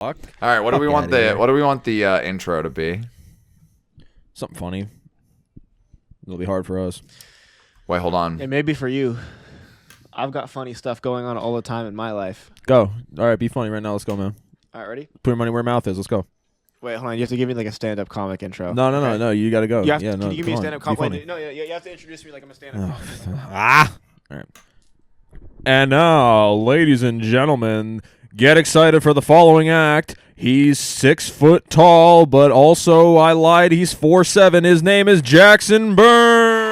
Fuck. All right, what do we want the intro to be? Something funny. It'll be hard for us. Wait, hold on. It may be for you. I've got funny stuff going on all the time in my life. Go. All right, be funny right now. Let's go, man. All right, ready? Put your money where your mouth is. Let's go. Wait, hold on. You have to give me like a stand-up comic intro. No. You got to go. You have yeah, to, no, can you give me a come stand-up on, be comic? funny. Wait, no, you have to introduce me like I'm a stand-up comic. All right. And now, ladies and gentlemen, get excited for the following act. He's 6 foot tall, but also, I lied, he's 4'7". His name is Jackson Burns.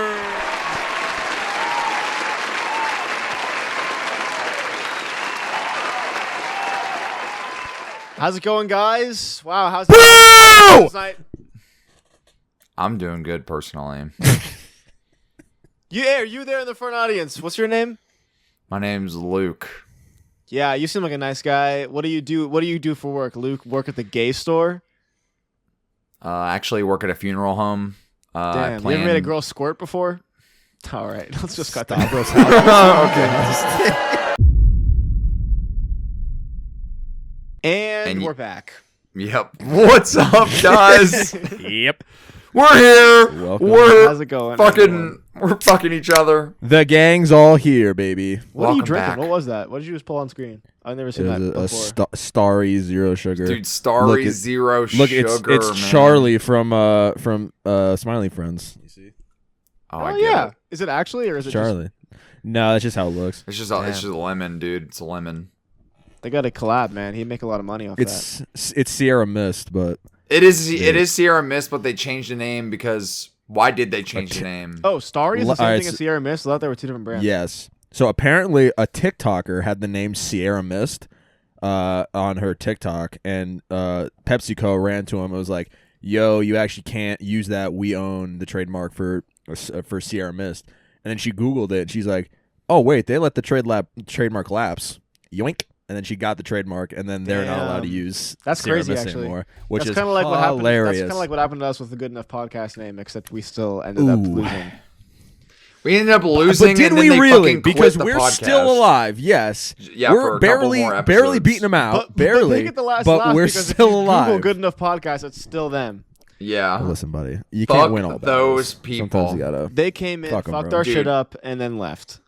How's it going, guys? Wow, how's Boo! night? I'm doing good personally. Yeah, are you there in the front audience? What's your name? My name's Luke. Yeah, you seem like a nice guy. What do you do? What do you do for work, Luke? Work at the gay store? Actually work at a funeral home. Damn, you ever made a girl squirt before? All right, let's just cut that. Okay. And we're back. Yep. What's up, guys? Yep. We're here. Welcome. How's it going? We're fucking each other. The gang's all here, baby. What are you Welcome drinking? back. What was that? What did you just pull on screen? I've never It seen that was before. a starry zero sugar. Dude, Starry Look, Zero Look, Sugar, it's man. Charlie from Smiley Friends. You see? Oh, Oh I get yeah. it. Is it actually, or is it Charlie. No, that's just how it looks. It's just Damn. a lemon, dude. It's a lemon. just they got a collab, man? He'd make a lot of money off that. It's Sierra Mist, but It is Sierra Mist, but they changed the name because why did they change the name? Oh, Starry is the same Alright, thing as Sierra Mist. I thought they were two different brands. yes. So apparently a TikToker had the name Sierra Mist on her TikTok, and PepsiCo ran to him and was like, "Yo, you actually can't use that. We own the trademark for Sierra Mist." And then she Googled it. And she's like, "Oh wait, they let the trademark lapse. Yoink!" And then she got the trademark, and then they're not allowed to Damn. use That's Sierra crazy, Mist actually. anymore, which That's is kind of like what happened. That's hilarious. kind of like what happened to us with the Good Enough podcast name, except we still ended up Ooh. losing. We ended up losing, But did and then we they really? fucking quit Because the we're podcast. still alive. Yes, Yeah, we're for a couple more barely episodes. beating them out. But barely, they get the last but laugh we're because still if you alive. Google Good Enough podcast, it's still them. Yeah. Listen, buddy, you Fuck can't win all those battles. people. Sometimes you gotta. They came in, Fuck 'em, fucked bro. our shit Dude. up, and then left.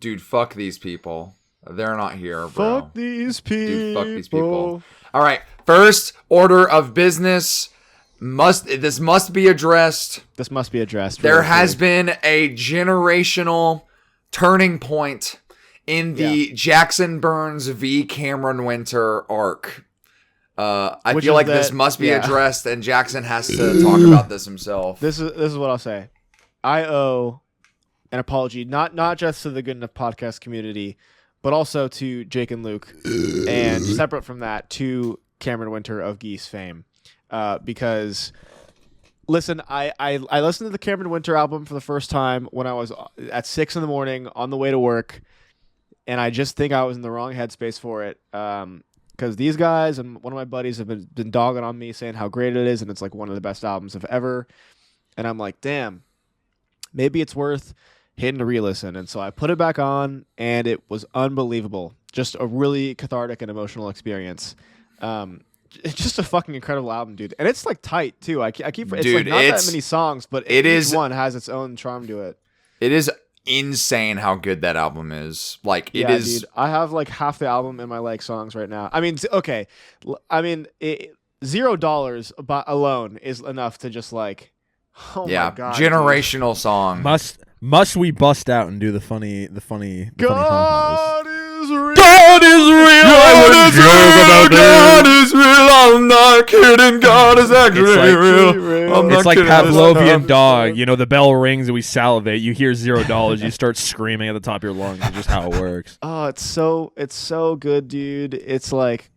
Dude, fuck these people. They're not here, bro. Fuck these people. Dude, fuck these people. All right. First order of business. This must be addressed. This must be addressed. There really has quick. been a generational turning point in the Jackson Burns v. Cameron Winter arc. I Which feel is like this that- must be yeah. addressed, and Jackson has to talk about this himself. This is what I'll say. I owe an apology, not just to the Good Enough podcast community, but also to Jake and Luke, and separate from that, to Cameron Winter of Geese fame. Because, listen, I listened to the Cameron Winter album for the first time when I was at 6 a.m. on the way to work, and I just think I was in the wrong headspace for it. Because these guys and one of my buddies have been dogging on me, saying how great it is, and it's like one of the best albums of ever. And I'm like, damn, maybe it's worth hitting a re-listen. And so I put it back on, and it was unbelievable. Just a really cathartic and emotional experience. It's just a fucking incredible album, dude. And it's like tight too. I keep it's Dude, like not it's- that many songs, but it each is- one has its own charm to it. It is insane how good that album is. Like, it Yeah, is. dude. I have like half the album in my like songs right now. I mean, okay. $0 alone is enough to just like, oh Yeah, my god, generational song. Must we bust out and do the funny funny God is real. God is real. God is real. God is real. I'm not kidding. God is actually It's like- real. I'm not It's like kidding. Pavlovian dog. You know, the bell rings and we salivate. You hear $0. You start screaming at the top of your lungs. It's just how it works. Oh, it's so good, dude. It's like,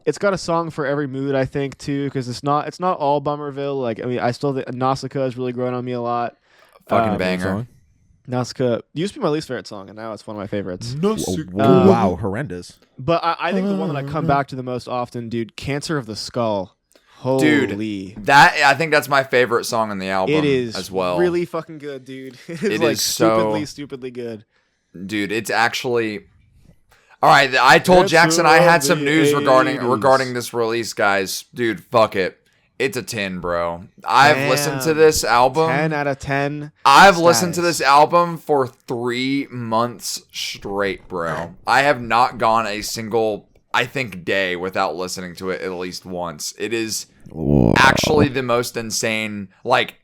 it's got a song for every mood, I think, too, because it's not all Bummerville. Like, I mean, I still think Nausicaa has really grown on me a lot. Fucking banger. Nausicaa used to be my least favorite song, and now it's one of my favorites. Wow, horrendous. But I think the one that I come back to the most often, dude, Cancer of the Skull. Holy. Dude, I think that's my favorite song on the album It is as well. really fucking good, dude. It's It like is so- stupidly good. Dude, it's actually... All right, I told Answer Jackson I had some of the news 80s. regarding this release, guys. Dude, fuck it. It's a 10, bro. I've listened to Damn. this album. 10 out of 10. I've listened to status. this album for 3 months straight, bro. I have not gone a single, I think, day without listening to it at least once. It is actually the most insane. Like,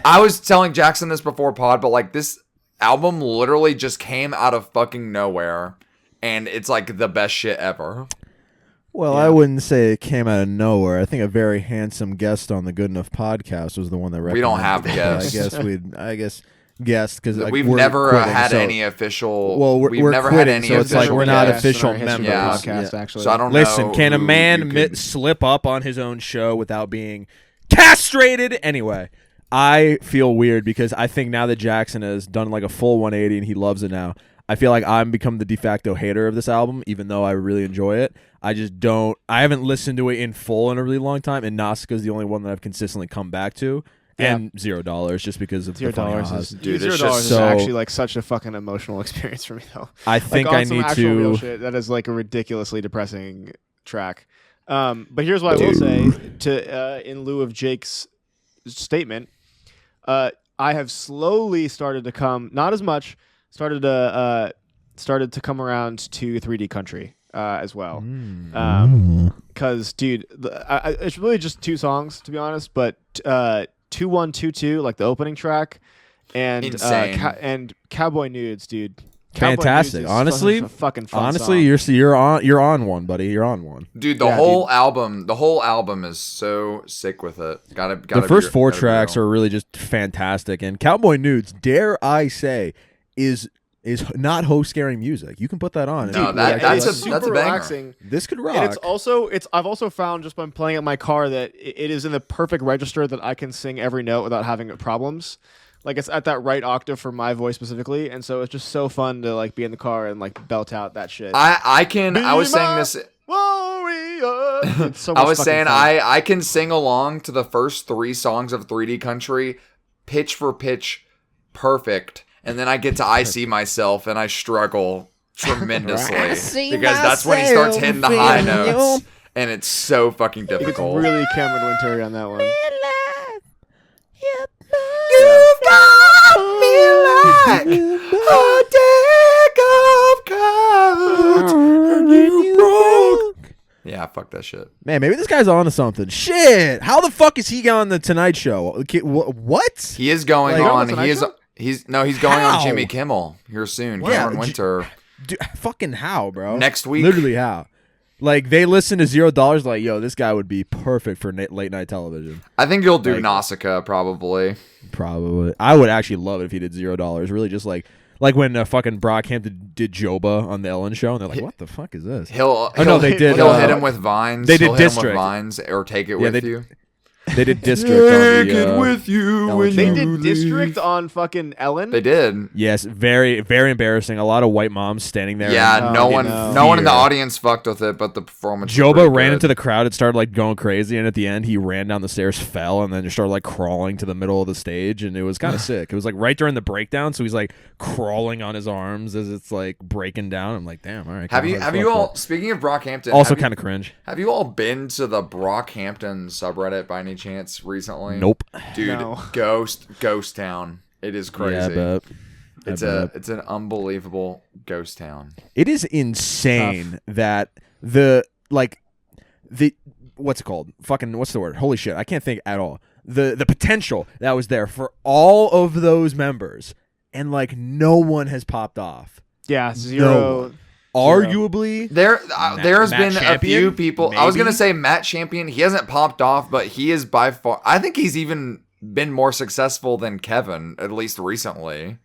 I was telling Jackson this before pod, but like this album literally just came out of fucking nowhere, and it's like the best shit ever. Well, I wouldn't say it came out of nowhere. I think a very handsome guest on the Good Enough podcast was the one that recommended We don't have it. guests. I guess guest because We've never had any official. Well, we've we're never quitting, had any so it's like official we're not guests. official in our history members. of the podcast, actually. So I don't Listen, know. can a who man you could- slip up on his own show without being castrated? Anyway, I feel weird because I think now that Jackson has done like a full 180 and he loves it now, I feel like I'm become the de facto hater of this album, even though I really enjoy it. I just don't. I haven't listened to it in full in a really long time, and Nausicaa is the only one that I've consistently come back to. Yeah. And $0 just because of the $0 funny is ahas. Dude, $0 it's just is so- actually like such a fucking emotional experience for me though. I think like, on I some need actual real to. shit, that is like a ridiculously depressing track. But here's what I will say to in lieu of Jake's statement. I have slowly started to come, not as much, started to come around to 3D Country as well. Because dude, it's really just 2 songs to be honest, but 2122, like the opening track, and Insane. and Cowboy Nudes, dude. Cowboy Fantastic. Nudes is Honestly, such a fucking fun honestly, song. you're on one, buddy. You're on one. Dude, the Yeah, whole album is so sick with it. Gotta The first 4 gotta be tracks real. are really just fantastic, and Cowboy Nudes, dare I say, is not ho scaring music. You can put that on. No, and that- like, that's it's a- super banger. relaxing. this could rock. And I've also found just by playing it in my car that it is in the perfect register that I can sing every note without having problems. Like it's at that right octave for my voice specifically, and so it's just so fun to like be in the car and like belt out that shit. I was saying my this. Warrior. It's so I much was fucking saying fun. I can sing along to the first 3 songs of 3D Country, pitch for pitch, perfect, and then I get to I See Myself and I struggle tremendously because that's when he starts hitting the high notes, and it's so fucking It's difficult. really Cameron Winter on that one. You've got me like a deck of cards, and you broke. Yeah, fuck that shit. Man, maybe this guy's on to something. Shit, how the fuck is he on the Tonight Show? Okay, what? He is going Like- on. Tonight He is. Show? He's going How? on Jimmy Kimmel here soon. Yeah, Cameron Winter Dude, fucking how, bro? next week. Literally how? Like they listen to $0. Like, yo, this guy would be perfect for late night television. I think you'll do Like- Nausicaa probably. Probably. I would actually love it if he did $0. Really, just like when fucking Brockhampton did Joba on the Ellen Show, and they're like, "What the fuck is this?" He'll no, they did, He'll uh, hit him with vines. they did He'll hit him with District. vines or take it Yeah, with they- you. They did District on the. you when They you did District on fucking Ellen. They did. Yes, very very embarrassing. A lot of white moms standing there. Yeah, and no in one, no. no one in the fear. audience fucked with it, but the performance. was Joba pretty ran good. into the crowd. It started like going crazy, and at the end, he ran down the stairs, fell, and then just started like crawling to the middle of the stage, and it was kind of sick. It was like right during the breakdown, so he's like crawling on his arms as it's like breaking down. I'm like, damn, all right. Have you kinda hard you fuck, all? but Speaking of Brockhampton, Also, have you- kind of cringe. Have you all been to the Brockhampton subreddit by any chance recently? Nope. Dude, No. ghost town. It is crazy. Yeah, I bet. It's an unbelievable ghost town. It is insane that what's it called? Fucking what's the word? Holy shit, I can't think at all. The potential that was there for all of those members, and like no one has popped off. Yeah, No zero. one. Arguably, There's Matt been a Champion, few people. I was maybe? gonna say Matt Champion. He hasn't popped off, but he is by far. I think he's even been more successful than Kevin, at least recently.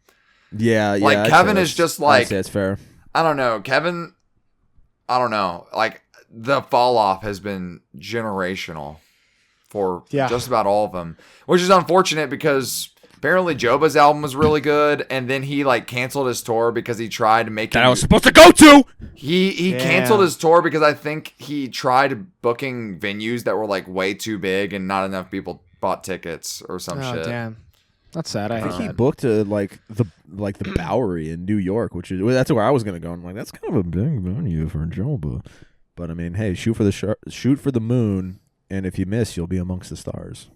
yeah. Like, I'd say Kevin is that's- just I'd like- say it's fair. I don't know, Kevin. I don't know. Like the fall off has been generational for Yeah. just about all of them, which is unfortunate because apparently Joba's album was really good, and then he like canceled his tour because he tried making. That I was supposed to go to. He Damn. canceled his tour because I think he tried booking venues that were like way too big and not enough people bought tickets or some Oh shit. damn. That's sad. I I hate think he that. booked the Bowery in New York, that's where I was gonna go. I'm like, that's kind of a big venue for Joba. But I mean, hey, shoot for the moon, and if you miss, you'll be amongst the stars.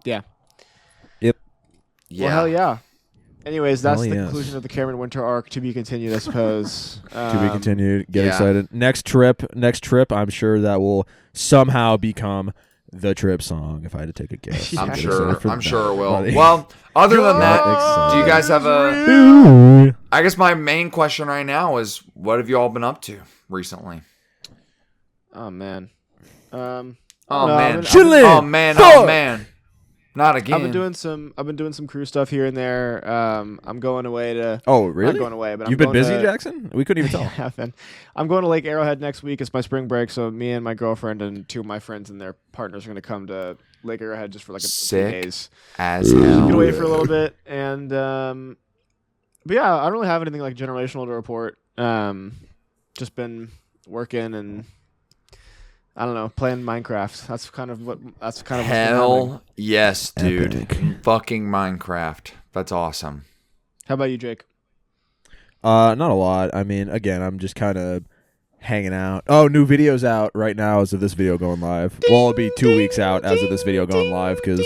Yeah. Yep. Yeah. Well, hell yeah. Anyways, that's Hell the yes. conclusion of the Cameron Winter arc. To be continued, I suppose. To be continued. Get yeah. excited. Next trip. I'm sure that will somehow become the trip song. If I had to take a guess, I'm I'm Get sure. excited for I'm that. sure it will. Buddy. Well, other than that, Excited. do you guys have a? Ooh. I guess my main question right now is, what have you all been up to recently? Oh man. Oh no, man. Chillin'. Oh man. Fuck. Oh man. Not again. I've been doing some crew stuff here and there. I'm going away to. Oh, really? Not going away, but You've I'm been going busy, to, Jackson? We couldn't even Yeah, I tell. have been. I'm going to Lake Arrowhead next week. It's my spring break, so me and my girlfriend and two of my friends and their partners are going to come to Lake Arrowhead just for like a few Sick. days. As hell. Get away for a little bit, and but yeah, I don't really have anything like generational to report. Just been working and I don't know, playing Minecraft. That's kind of what's been happening. Hell yes, dude. Epic. Fucking Minecraft. That's awesome. How about you, Jake? Not a lot. I mean, again, I'm just kind of hanging out. Oh, new video's out right now as of this video going live. Well, it'll be 2 weeks out as of this video going live because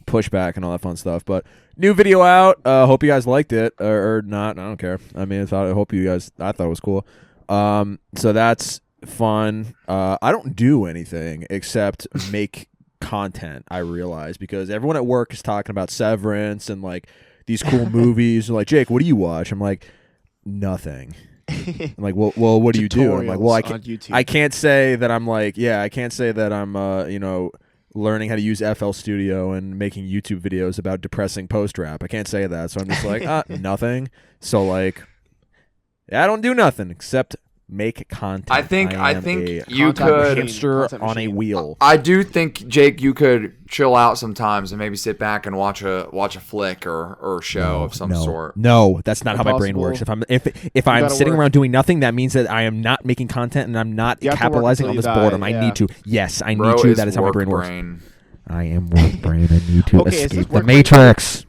pushback and all that fun stuff. But new video out. Hope you guys liked it or not. I don't care. I mean, I thought it was cool. So that's fun. I don't do anything except make content, I realize, because everyone at work is talking about Severance and like these cool movies. And like, Jake, what do you watch? I'm like, nothing. I'm like, well, what do you do? I'm like, well, I can't say that I'm like, I can't say that I'm learning how to use FL Studio and making YouTube videos about depressing post rap. I can't say that. So I'm just like, nothing. So like, I don't do nothing except make content. I think you content could. machine. Hipster Content on a machine. wheel. I do think, Jake, you could chill out sometimes and maybe sit back and watch a flick or show of some sort. No, that's not how my brain Impossible. works. If I'm gotta sitting work. around doing nothing, that means that I am not making content and I'm not You have to work capitalizing until on you this die, boredom. I yeah. need to. Yes, I Bro need to. is That is how my work brain works. brain. I am work brain. I need to Okay, is this escape the work brain? matrix.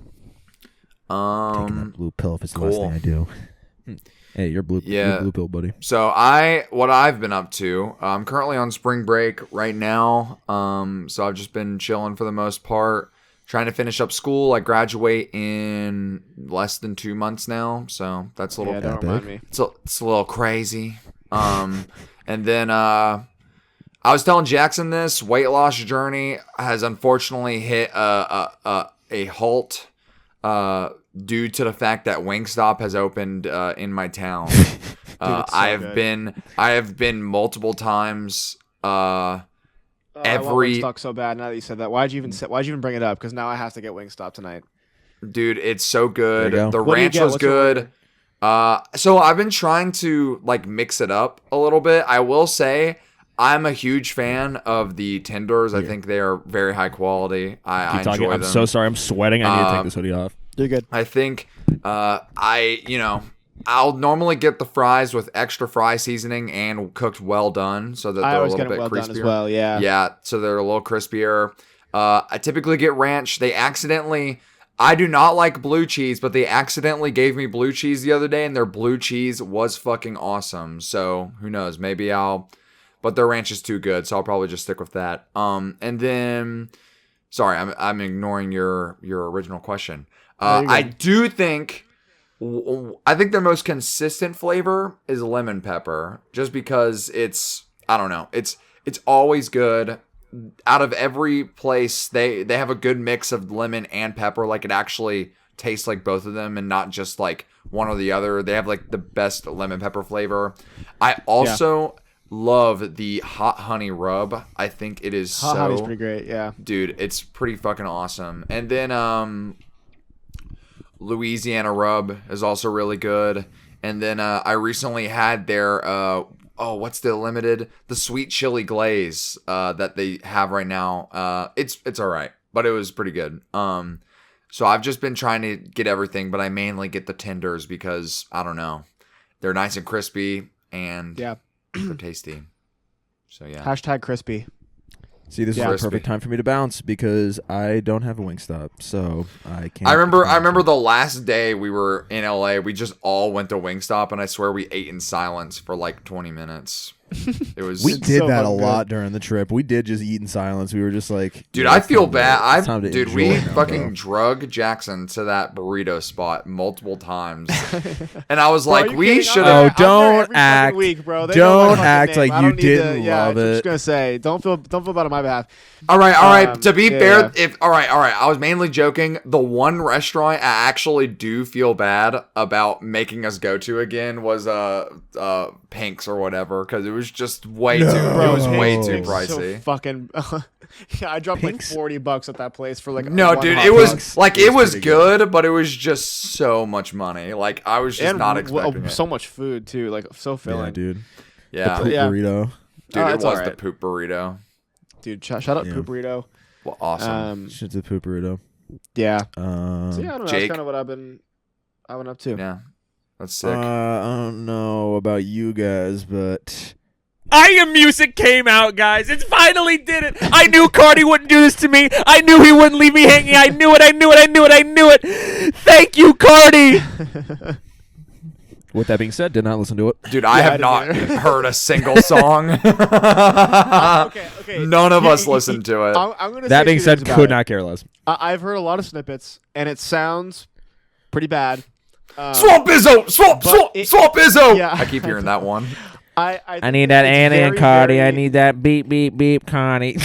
Taking that blue pill if it's the last cool. thing I do. Hey, you're blue. Yeah. You're blue pill, buddy. So what I've been up to, I'm currently on spring break right now. So I've just been chilling for the most part, trying to finish up school. I graduate in less than 2 months now, so that's a little. Yeah, don't Epic. remind me. It's a little crazy. And then I was telling Jackson this weight loss journey has unfortunately hit a halt due to the fact that Wingstop has opened in my town. it's so I have been multiple times. I want Every Wingstop so bad. Now that you said that, why'd you even bring it up? Because now I have to get Wingstop tonight. dude, it's so good. There you go. The What do you ranch get? was What's your good. So I've been trying to like mix it up a little bit. I will say I'm a huge fan of the tenders. I think they are very high quality. I Keep talking. enjoy I'm them. so sorry. I'm sweating. I need to take this hoodie off. You're good. I think I'll normally get the fries with extra fry seasoning and cooked well done, so that I they're a always little get it bit well crispier. done as well. Yeah. Yeah, so they're a little crispier. I typically get ranch. I do not like blue cheese, but they accidentally gave me blue cheese the other day, and their blue cheese was fucking awesome. So who knows? But their ranch is too good, so I'll probably just stick with that. And then, sorry, I'm ignoring your original question. No, you're good. I think their most consistent flavor is lemon pepper, just because I don't know, it's always good. Out of every place, they have a good mix of lemon and pepper. Like it actually tastes like both of them and not just like one or the other. They have like the best lemon pepper flavor. I also love the hot honey rub. I think it is Hot honey's pretty great. Yeah. dude, it's pretty fucking awesome. And then Louisiana rub is also really good. And then I recently had their what's the sweet chili glaze that they have right now. It's all right, but it was pretty good. So I've just been trying to get everything, but I mainly get the tenders because I don't know, they're nice and crispy and Yeah. they're tasty. So yeah. Hashtag crispy. See, this is the perfect time for me to bounce because I don't have a Wingstop, so I can't. I remember the last day we were in LA, we just all went to Wingstop, and I swear we ate in silence for like 20 minutes. It was. We did that a lot during the trip. We did just eat in silence. We were just like, dude, I feel bad. We now, fucking drug Jackson to that burrito spot multiple times, and I was like, we should have. Oh, don't act. Week, bro. Don't act like you didn't love it. I was just gonna say, don't feel bad on my behalf. All right. To be fair, all right. I was mainly joking. The one restaurant I actually do feel bad about making us go to again was Pink's or whatever, because it was just way too pricey. So fucking. I dropped like $40 at that place for like. No, dude, it was good, but it was just so much money. Like I was just not expecting it. So much food too, like so filling. Yeah, dude. Yeah, the poop burrito. Dude, it was the poop burrito. Dude, shout out Poop Burrito. Well, awesome. Shit's a Poop Burrito. Yeah. So yeah, I don't know. Jake? That's kind of what I've been up to. Yeah, that's sick. I don't know about you guys, but I Am Music came out, guys. It finally did it. I knew Cardi wouldn't do this to me. I knew he wouldn't leave me hanging. I knew it. Thank you, Cardi. With that being said, did not listen to it. Dude, I have not heard a single song. Okay. None of us listened to it. I'm gonna That say being two said, things about could it. not care less. I've heard a lot of snippets, and it sounds pretty bad. Swamp Izzo! Swamp Izzo! Yeah. I keep hearing that one. I need that Anna and Cardi. I need that beep, beep, beep, Cardi.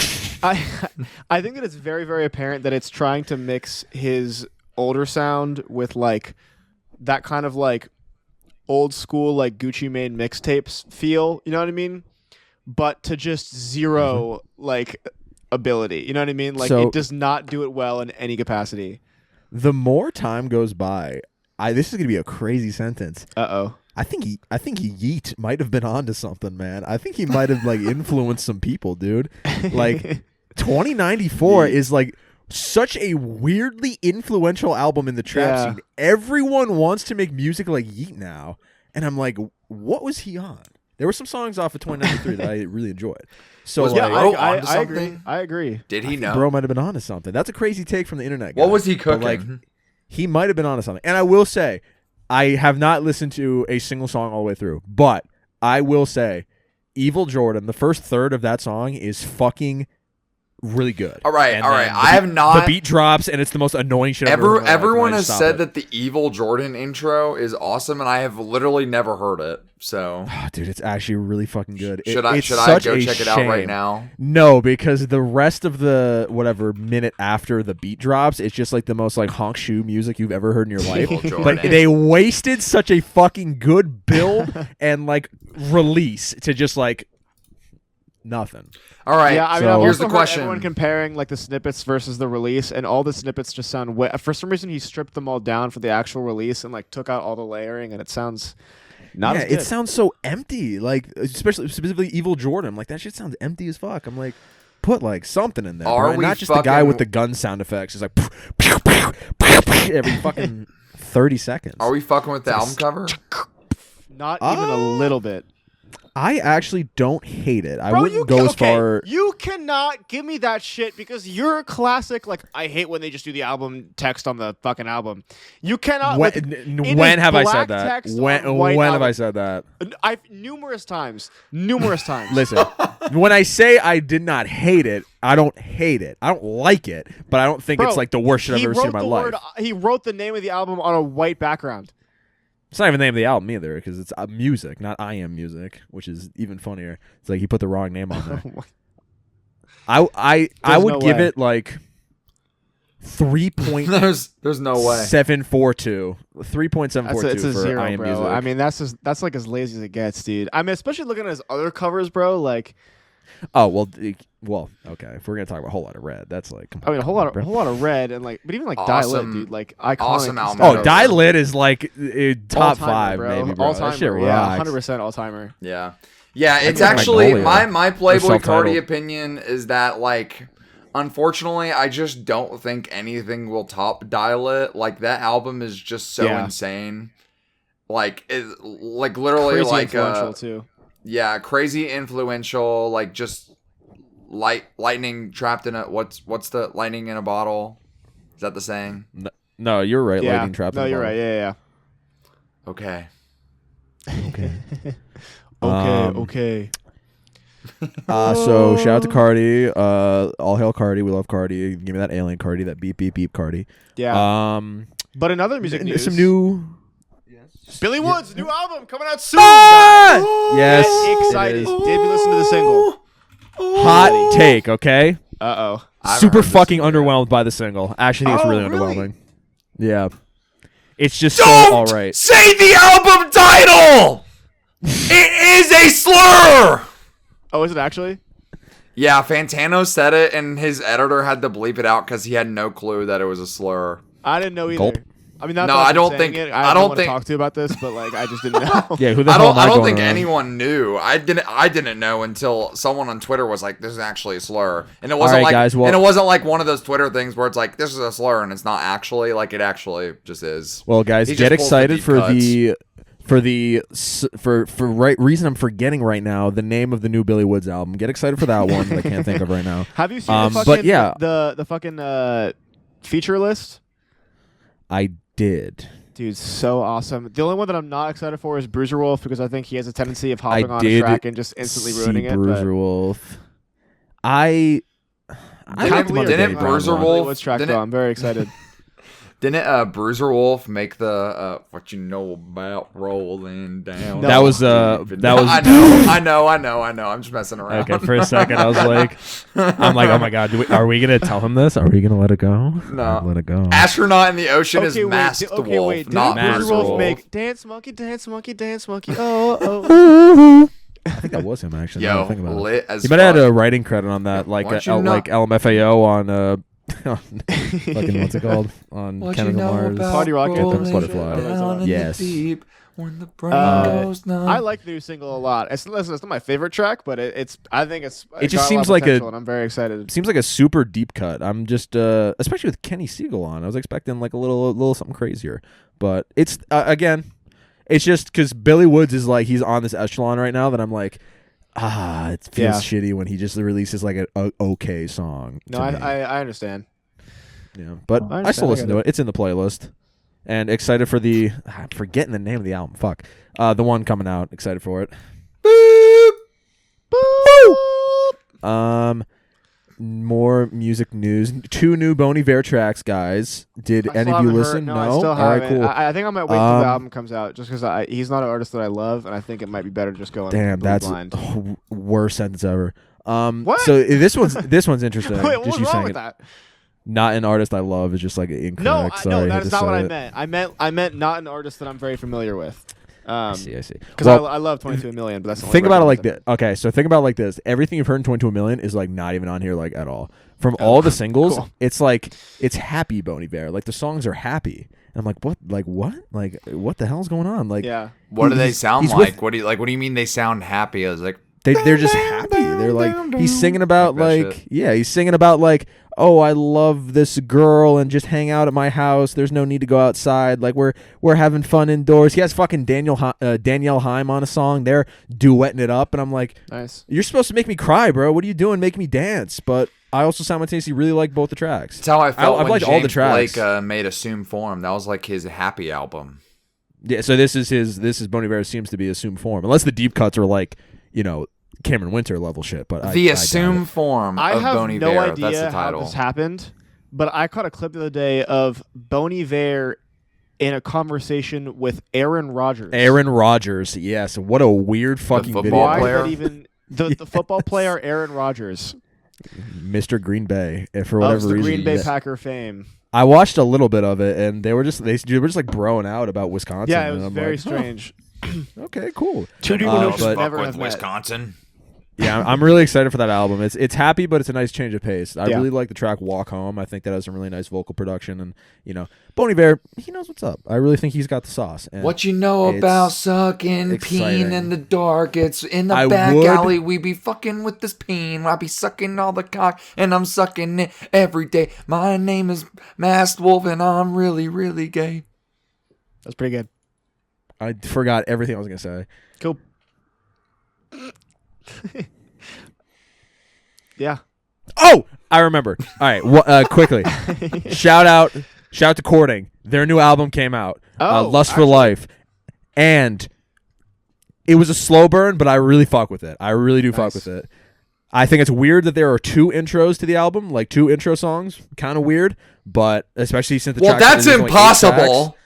I think that it's very, very apparent that it's trying to mix his older sound with like that kind of like old school like Gucci Mane mixtapes feel, you know what I mean? But to just zero like ability, you know what I mean? Like it does not do it well in any capacity. The more time goes by, this is gonna be a crazy sentence. I think Yeet might have been onto something, man. I think he might have like influenced some people, dude. Like 2094 is like such a weirdly influential album in the trap scene. Everyone wants to make music like Yeet now, and I'm like, what was he on? There were some songs off of 2093 that I really enjoyed. So I agree. Did he know? Bro might have been onto something. That's a crazy take from the internet guy. What was he cooking? But, like, he might have been onto something. And I will say, I have not listened to a single song all the way through, but I will say, Evil Jordan, the first third of that song is fucking really good. All right. I have not. The beat drops, and it's the most annoying shit I've ever heard. Everyone has said that the Evil Jordan intro is awesome, and I have literally never heard it. So, dude, it's actually really fucking good. Should I go check it out right now? No, because the rest of the whatever minute after the beat drops, it's just like the most like honk shoe music you've ever heard in your life. But they wasted such a fucking good build and like release to just like nothing. All right. Yeah, I mean, so I've here's also the heard question. everyone comparing like the snippets versus the release, and all the snippets just sound for some reason he stripped them all down for the actual release and like took out all the layering, and it sounds not as good. It sounds so empty. Like specifically Evil Jordan. I'm like, that shit sounds empty as fuck. I'm like, put like something in there. Bro. Not just the guy with the gun sound effects. It's like every fucking 30 seconds. Are we fucking with the album cover? Not even a little bit. I actually don't hate it. I wouldn't go as far. You cannot give me that shit because you're a classic. Like, I hate when they just do the album text on the fucking album. You cannot. When have I said that? When have I said that? Numerous times. Listen, when I say I did not hate it, I don't hate it. I don't like it, but I don't think it's like the worst shit I've ever seen in my life. He wrote the name of the album on a white background. It's not even the name of the album either, because it's music, not I Am Music, which is even funnier. It's like he put the wrong name on there. I would give it like 3.742. There's no way. 3.742 it's a for zero, I Am bro. Music. I mean, that's like as lazy as it gets, dude. I mean, especially looking at his other covers, bro. Like, oh well, okay. If we're gonna talk about a whole lot of red, that's like. I mean, a whole lot of red, and like, but even like Die Lit, dude, like iconic. Awesome album. Oh, Die Lit is like top five, bro. maybe, bro. All time, 100% all timer. Yeah. It's actually Magnolia. my Playboy Self-titled. Cardi opinion is that like, unfortunately, I just don't think anything will top Die Lit. Like that album is just so insane. Like literally Crazy like influential too. Yeah, crazy influential. Like just lightning trapped in a what's the lightning in a bottle? Is that the saying? No, you're right. Yeah. Lightning trapped. No, in a you're bottle. right. Yeah. Okay. Okay. Okay. So shout out to Cardi. All hail Cardi. We love Cardi. Give me that alien Cardi. That beep beep beep Cardi. Yeah. But in other music news, some new. Billy Woods' new album coming out soon. Ah! Guys. Yes. Get excited. Did you listen to the single? Hot take. Okay. Uh oh. Super fucking underwhelmed by the single. Actually, think it's really underwhelming. Yeah. It's just so all right. Say the album title. It is a slur. Oh, is it actually? Yeah, Fantano said it, and his editor had to bleep it out because he had no clue that it was a slur. I didn't know either. Gulp. I mean, that's No, why I I'm don't saying think- it. I I don't don't want to think- talk to you about this, but like, I just didn't know. Yeah. Who the I hell don't. am I don't going think around? anyone knew. I didn't know until someone on Twitter was like, "This is actually a slur," and it wasn't right, like, guys, well- and it wasn't like one of those Twitter things where it's like, "This is a slur," and it's not actually. Like, it actually just is. Well, guys, He get just pulls the excited deep for right reason I'm forgetting right now the name of the new Billy Woods album. Get excited for that one that I can't think of right now. Have you seen the But fucking yeah. the fucking feature list? I did. Dude, so awesome. The only one that I'm not excited for is Bruiser Wolf because I think he has a tendency of hopping on a did track and just instantly ruining it. Bruiser Wolf. I Didn't- liked him on the didn't Dave Brown Bruiser one. Wolf- Woods track didn't- though. I'm very excited. Didn't Bruiser Wolf make the what you know about rolling down? No. That was I know. I'm just messing around. Okay, for a second I was like, oh my god, are we gonna tell him this? Are we gonna let it go? No. Let it go. Astronaut in the Ocean is masked okay, wolf, wait. not Didn't Masked Bruiser Bruiser Wolf Wolf. make Dance Monkey, Dance Monkey, Dance Monkey? Oh. I think that was him actually. now that I Yo, think about it. lit as He might have fuck. had a writing credit on that, like What you know- like LMFAO on fucking what's it called on What Kendrick you know Lamar's about Party Rock Anthem. rolling Butterfly. down in Yes. the deep when the brain goes numb. I like the new single a lot. It's not my favorite track, but it's. I think it's. It just got a lot seems of like a- potential, and I'm very excited. Seems like a super deep cut. I'm just especially with Kenny Siegel on. I was expecting like a little something crazier, but it's again, it's just because Billy Woods is like he's on this echelon right now that I'm like, it feels shitty when he just releases like a okay song. No, to me. I understand. Yeah, but I I still understand, listen I to get it. It's in the playlist, and excited for the. I'm forgetting the name of the album. Fuck, the one coming out. Excited for it. More music news. 2 new Bon Iver tracks, guys. Did I any still of you haven't listen? heard- No. I still All right, haven't. cool. I think I might wait till the album comes out, just because he's not an artist that I love, and I think it might be better just going. Damn, completely that's blind. worst sentence ever. What? So this one's interesting. Wait, what just was you wrong saying with it. that? Not an artist I love is just like incorrect. No, Sorry, I that had is to not what say I it. meant. I meant not an artist that I'm very familiar with. I see. Because Well, I love 22 Million, but that's the only think about it like record this. Okay, so think about it like this. Everything you've heard in 22 Million is like not even on here like at all. From all the singles, cool. it's like it's happy Bon Iver. Like the songs are happy. And I'm like, what? Like what? Like what the hell's going on? Like Yeah. What do they he's- sound he's like? with- What do you mean they sound happy? I was like, they're just happy. They're like he's singing about Like that like he's singing about like, oh, I love this girl and just hang out at my house. There's no need to go outside. Like we're having fun indoors. He has fucking Danielle Haim on a song. They're duetting it up, and I'm like, Nice. you're supposed to make me cry, bro. What are you doing? Make me dance. But I also simultaneously really like both the tracks. that's how I felt I've when liked James all the tracks. Blake made Assume Form. That was like his happy album. Yeah, so this is Bon Iver seems to be assumed form, unless the deep cuts are like Cameron Winter level shit. But The I doubt Assume it. Form I of have Bon Iver. no That's the idea how title. this happened, but I caught a clip the other day of Bon Iver in a conversation with Aaron Rodgers. Aaron Rodgers, yes. What a weird fucking football video. Why player? is that even the football player Aaron Rodgers Mr. Green Bay, for of whatever the reason. Green Bay Yeah. Packer fame? I watched a little bit of it, and they were just like broing out about Wisconsin. Yeah, it and was I'm very like, huh, strange. Okay, cool. Two people Uh, who but- never with have met. Wisconsin. Yeah, I'm really excited for that album. It's happy, but it's a nice change of pace. I Yeah. really like the track "Walk Home." I think that has some really nice vocal production, and Bon Iver, he knows what's up. I really think he's got the sauce. And What you know it's about sucking exciting. peen in the dark? It's in the I back would- alley. We be fucking with this peen. I be sucking all the cock, and I'm sucking it every day. My name is Masked Wolf, and I'm really, really gay. That's pretty good. I forgot everything I was gonna say. Cool. Yeah. Oh, I remember. All right, quickly. Shout out to Courting. Their new album came out, Lust for Life, and it was a slow burn, but I really fuck with it. I really do fuck with it. I think it's weird that there are 2 intros to the album, like 2 intro songs. Kind of weird, but especially since the track that's there's only 8 impossible. tracks.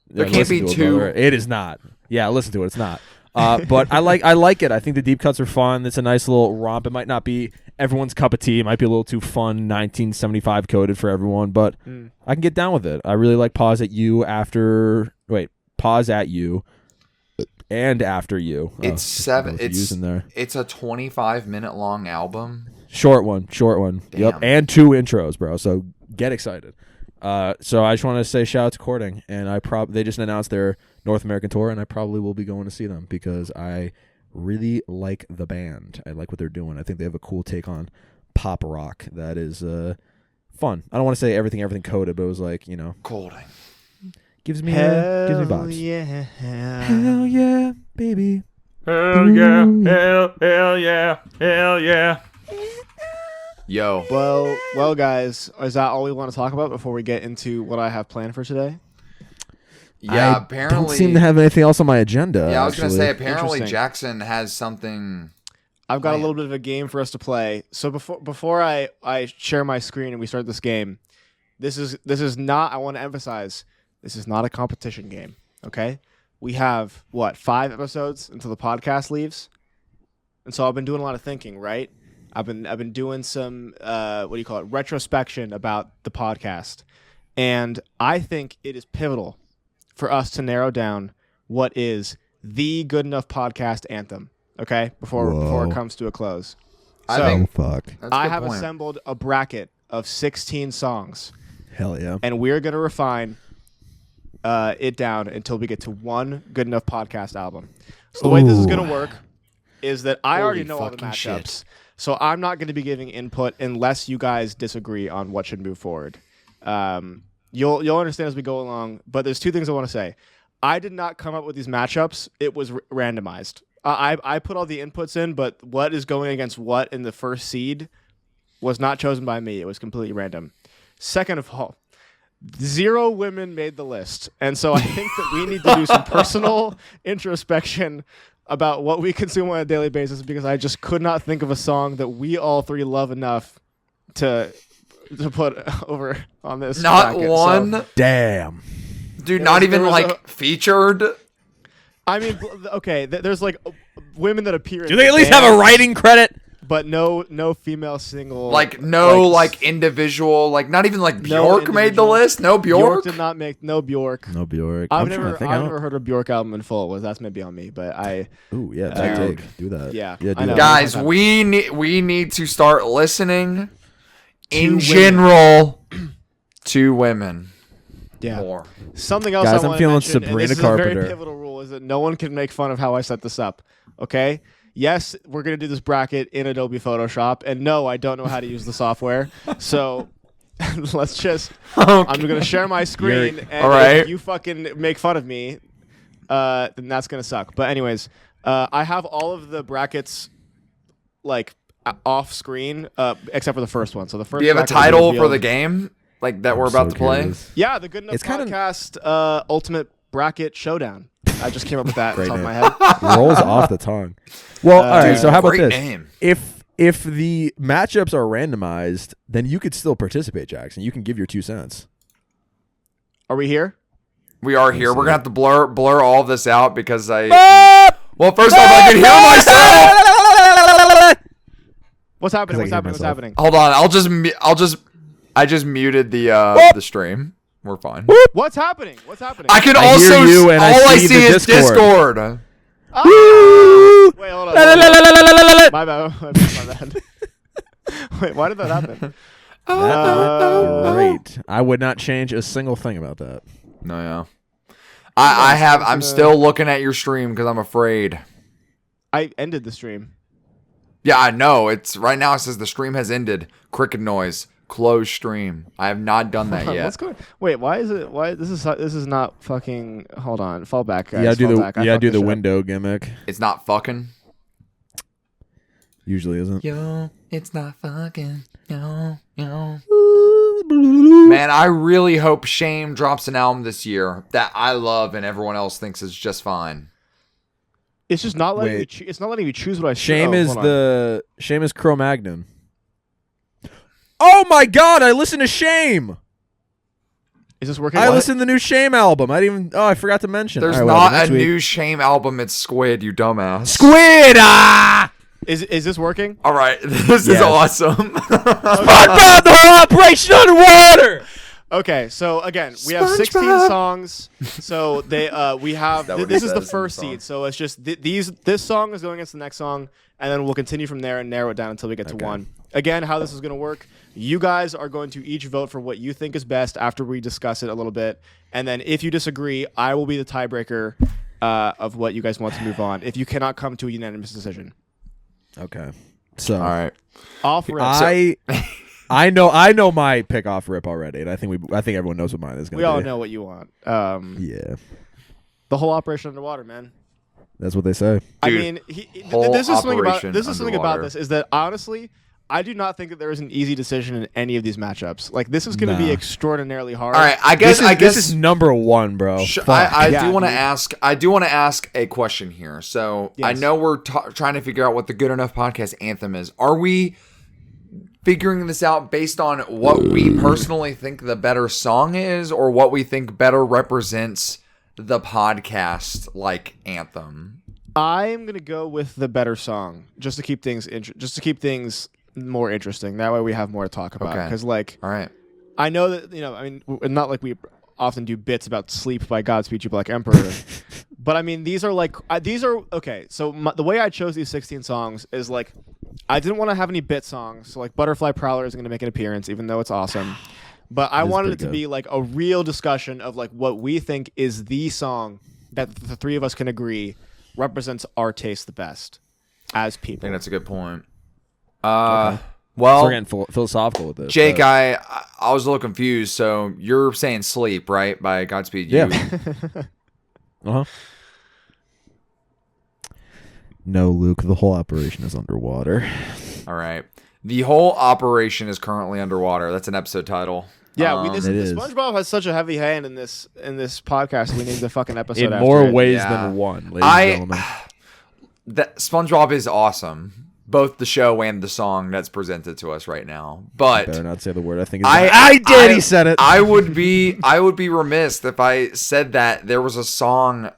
There can't be listen to 2. It is not. Yeah, listen to it. It's not. But I like it. I think the deep cuts are fun. It's a nice little romp. It might not be everyone's cup of tea. It might be a little too fun, 1975 coded for everyone, but I can get down with it. I really like Pause at You and After You. It's 7. In there. It's a 25-minute long album. Short one. Damn. Yep, and 2 intros, bro. So get excited. So I just want to say shout out to Courting, and they just announced their North American tour, and I probably will be going to see them because I really like the band. I like what they're doing. I think they have a cool take on pop rock that is fun. I don't want to say everything coded, but it was like, Courting. gives me Hell vibes. yeah. Hell yeah, baby. Hell yeah, hell yeah, hell yeah. Yo. Well, guys, is that all we want to talk about before we get into what I have planned for today? Yeah, I apparently. don't seem to have anything else on my agenda. Yeah, I was going to say, actually. apparently Interesting. Jackson has something. I've got a little bit of a game for us to play. So before I share my screen and we start this game, this is not, I want to emphasize, this is not a competition game, okay? We have, 5 episodes until the podcast leaves? And so I've been doing a lot of thinking, right? I've been doing some retrospection about the podcast. And I think it is pivotal for us to narrow down what is the good enough podcast anthem, okay? Before it comes to a close. I So think Fuck. that's a I good have point. assembled a bracket of 16 songs, Hell yeah. and we're going to refine it down until we get to one good enough podcast album. So the way this is going to work is that I already Holy know all the fucking matchups. shit. So I'm not going to be giving input unless you guys disagree on what should move forward. You'll understand as we go along, but there's 2 things I want to say. I did not come up with these matchups. It was randomized. I put all the inputs in, but what is going against what in the first seed was not chosen by me. It was completely random. Second of all, 0 women made the list. And so I think that we need to do some personal introspection about what we consume on a daily basis, because I just could not think of a song that we all 3 love enough to put over on this. Not bracket. one. So, Damn. Dude, not there even was like featured. I mean, okay, there's like women that appear. Do they at least have a writing credit? But no female single. Like no individual, like not even like Bjork made the individual. list. No Bjork. did not make no Bjork. No Bjork. I've I'm trying to never think. I don't- heard a Bjork album in full. That's maybe on me, but I. Ooh, yeah, Dude. take. Do that. Yeah, do I know. that. Guys, we need to start listening in women. general to women Yeah. more. Something else Guys, I I'm want feeling to mention, and Sabrina this Carpenter. is a very pivotal rule, is that no one can make fun of how I set this up. Okay? Yes, we're going to do this bracket in Adobe Photoshop, and no, I don't know how to use the software. So let's just I'm going to share my screen, and all right. if you fucking make fun of me, then that's going to suck. But anyways, I have all of the brackets like off screen except for the first one. So the first Do you have a bracket will be title for revealed. the game like that we're about to play? Yeah, the Good Enough It's kinda- Podcast Ultimate Bracket Showdown. I just came up with that off the Great top of my name. head. Rolls off the tongue. Well, all right. Dude, So how about great this? name. If the matchups are randomized, then you could still participate, Jackson. You can give your 2 cents. Are we here? We are here. see. We're gonna have to blur all of this out because I. Well, first off, I can hear myself. What's happening? 'Cause I What's hear happening? myself. What's happening? I just muted the stream. We're fine. What's happening? What's happening? I can I also. hear you and I all I see see the is Discord. Discord. Wait, hold on. My bad. My bad. Wait, why did that happen? Great. I would not change a single thing about that. No, yeah. I'm still looking at your stream because I'm afraid. I ended the stream. Yeah, I know. It's right now. It says the stream has ended. Cricket noise. Close stream. I have not done that yet. What's going? Wait, why is it? Why this is not fucking? Hold on. Fall back, guys. You gotta do Fall the back. I you gotta fucked do this the shit up. window gimmick. It's not fucking. Usually isn't. Yo, it's not fucking. Yo. Man, I really hope Shame drops an album this year that I love and everyone else thinks is just fine. It's just not letting Wait. it's not letting me choose what I Shame oh, is hold on. the Shame is Cro-Magnon. Oh my God! I listened to Shame. Is this working? I listened to the new Shame album. I didn't even. Oh, I forgot to mention. There's All right, whatever, not next a week. new Shame album. It's Squid, you dumbass. Squid. Ah! Is this working? All right, this is Yes. awesome. SpongeBob the whole operation underwater. Okay, so again, we have 16 songs. So we have that what this it is the says in first the song? seed. So it's just this song is going against the next song, and then we'll continue from there and narrow it down until we get to one. Again, how this is going to work: you guys are going to each vote for what you think is best after we discuss it a little bit, and then if you disagree, I will be the tiebreaker of what you guys want to move on. If you cannot come to a unanimous decision, Okay. So All right. off rip. I know my pick off rip already, and I think everyone knows what mine is going We to be. all know what you want. Yeah, The whole Operation Underwater, man. that's what they say. I Dude, mean, whole this is something about Operation this is that honestly, I do not think that there is an easy decision in any of these matchups. Like this is going to be Nah. extraordinarily hard. All right. I guess This is number one, bro. Fuck. I Yeah, do want to dude. ask. I do want to ask a question here. So I Yes. know we're trying to figure out what the Good Enough Podcast anthem is. Are we figuring this out based on what we personally think the better song is, or what we think better represents the podcast like anthem? I'm going to go with the better song just to keep things more interesting. That way we have more to talk about. Okay. Because like All right. I know that I mean, not like we often do bits about Sleep by Godspeed You Black Emperor. But I mean, these are okay. So the way I chose these 16 songs is like, I didn't want to have any bit songs. So like Butterfly Prowler is going to make an appearance, even though it's awesome. But I wanted it to be like a real discussion of like what we think is the song that the three of us can agree represents our taste the best as I people. think that's a good point. So Well, we're getting philosophical with this. Jake, but- I was a little confused. So you're saying "Sleep," right? By Godspeed You. Yeah. Uh-huh. No, Luke, the whole operation is underwater. All right. The whole operation is currently underwater. That's an episode title. Yeah, it is. SpongeBob has such a heavy hand in this podcast. We named the fucking episode In after more it. ways Yeah. than one, ladies and gentlemen. That SpongeBob is awesome. Both the show and the song that's presented to us right now. But Better not say the word. I think I did. He said it. I would be remiss if I said that there was a song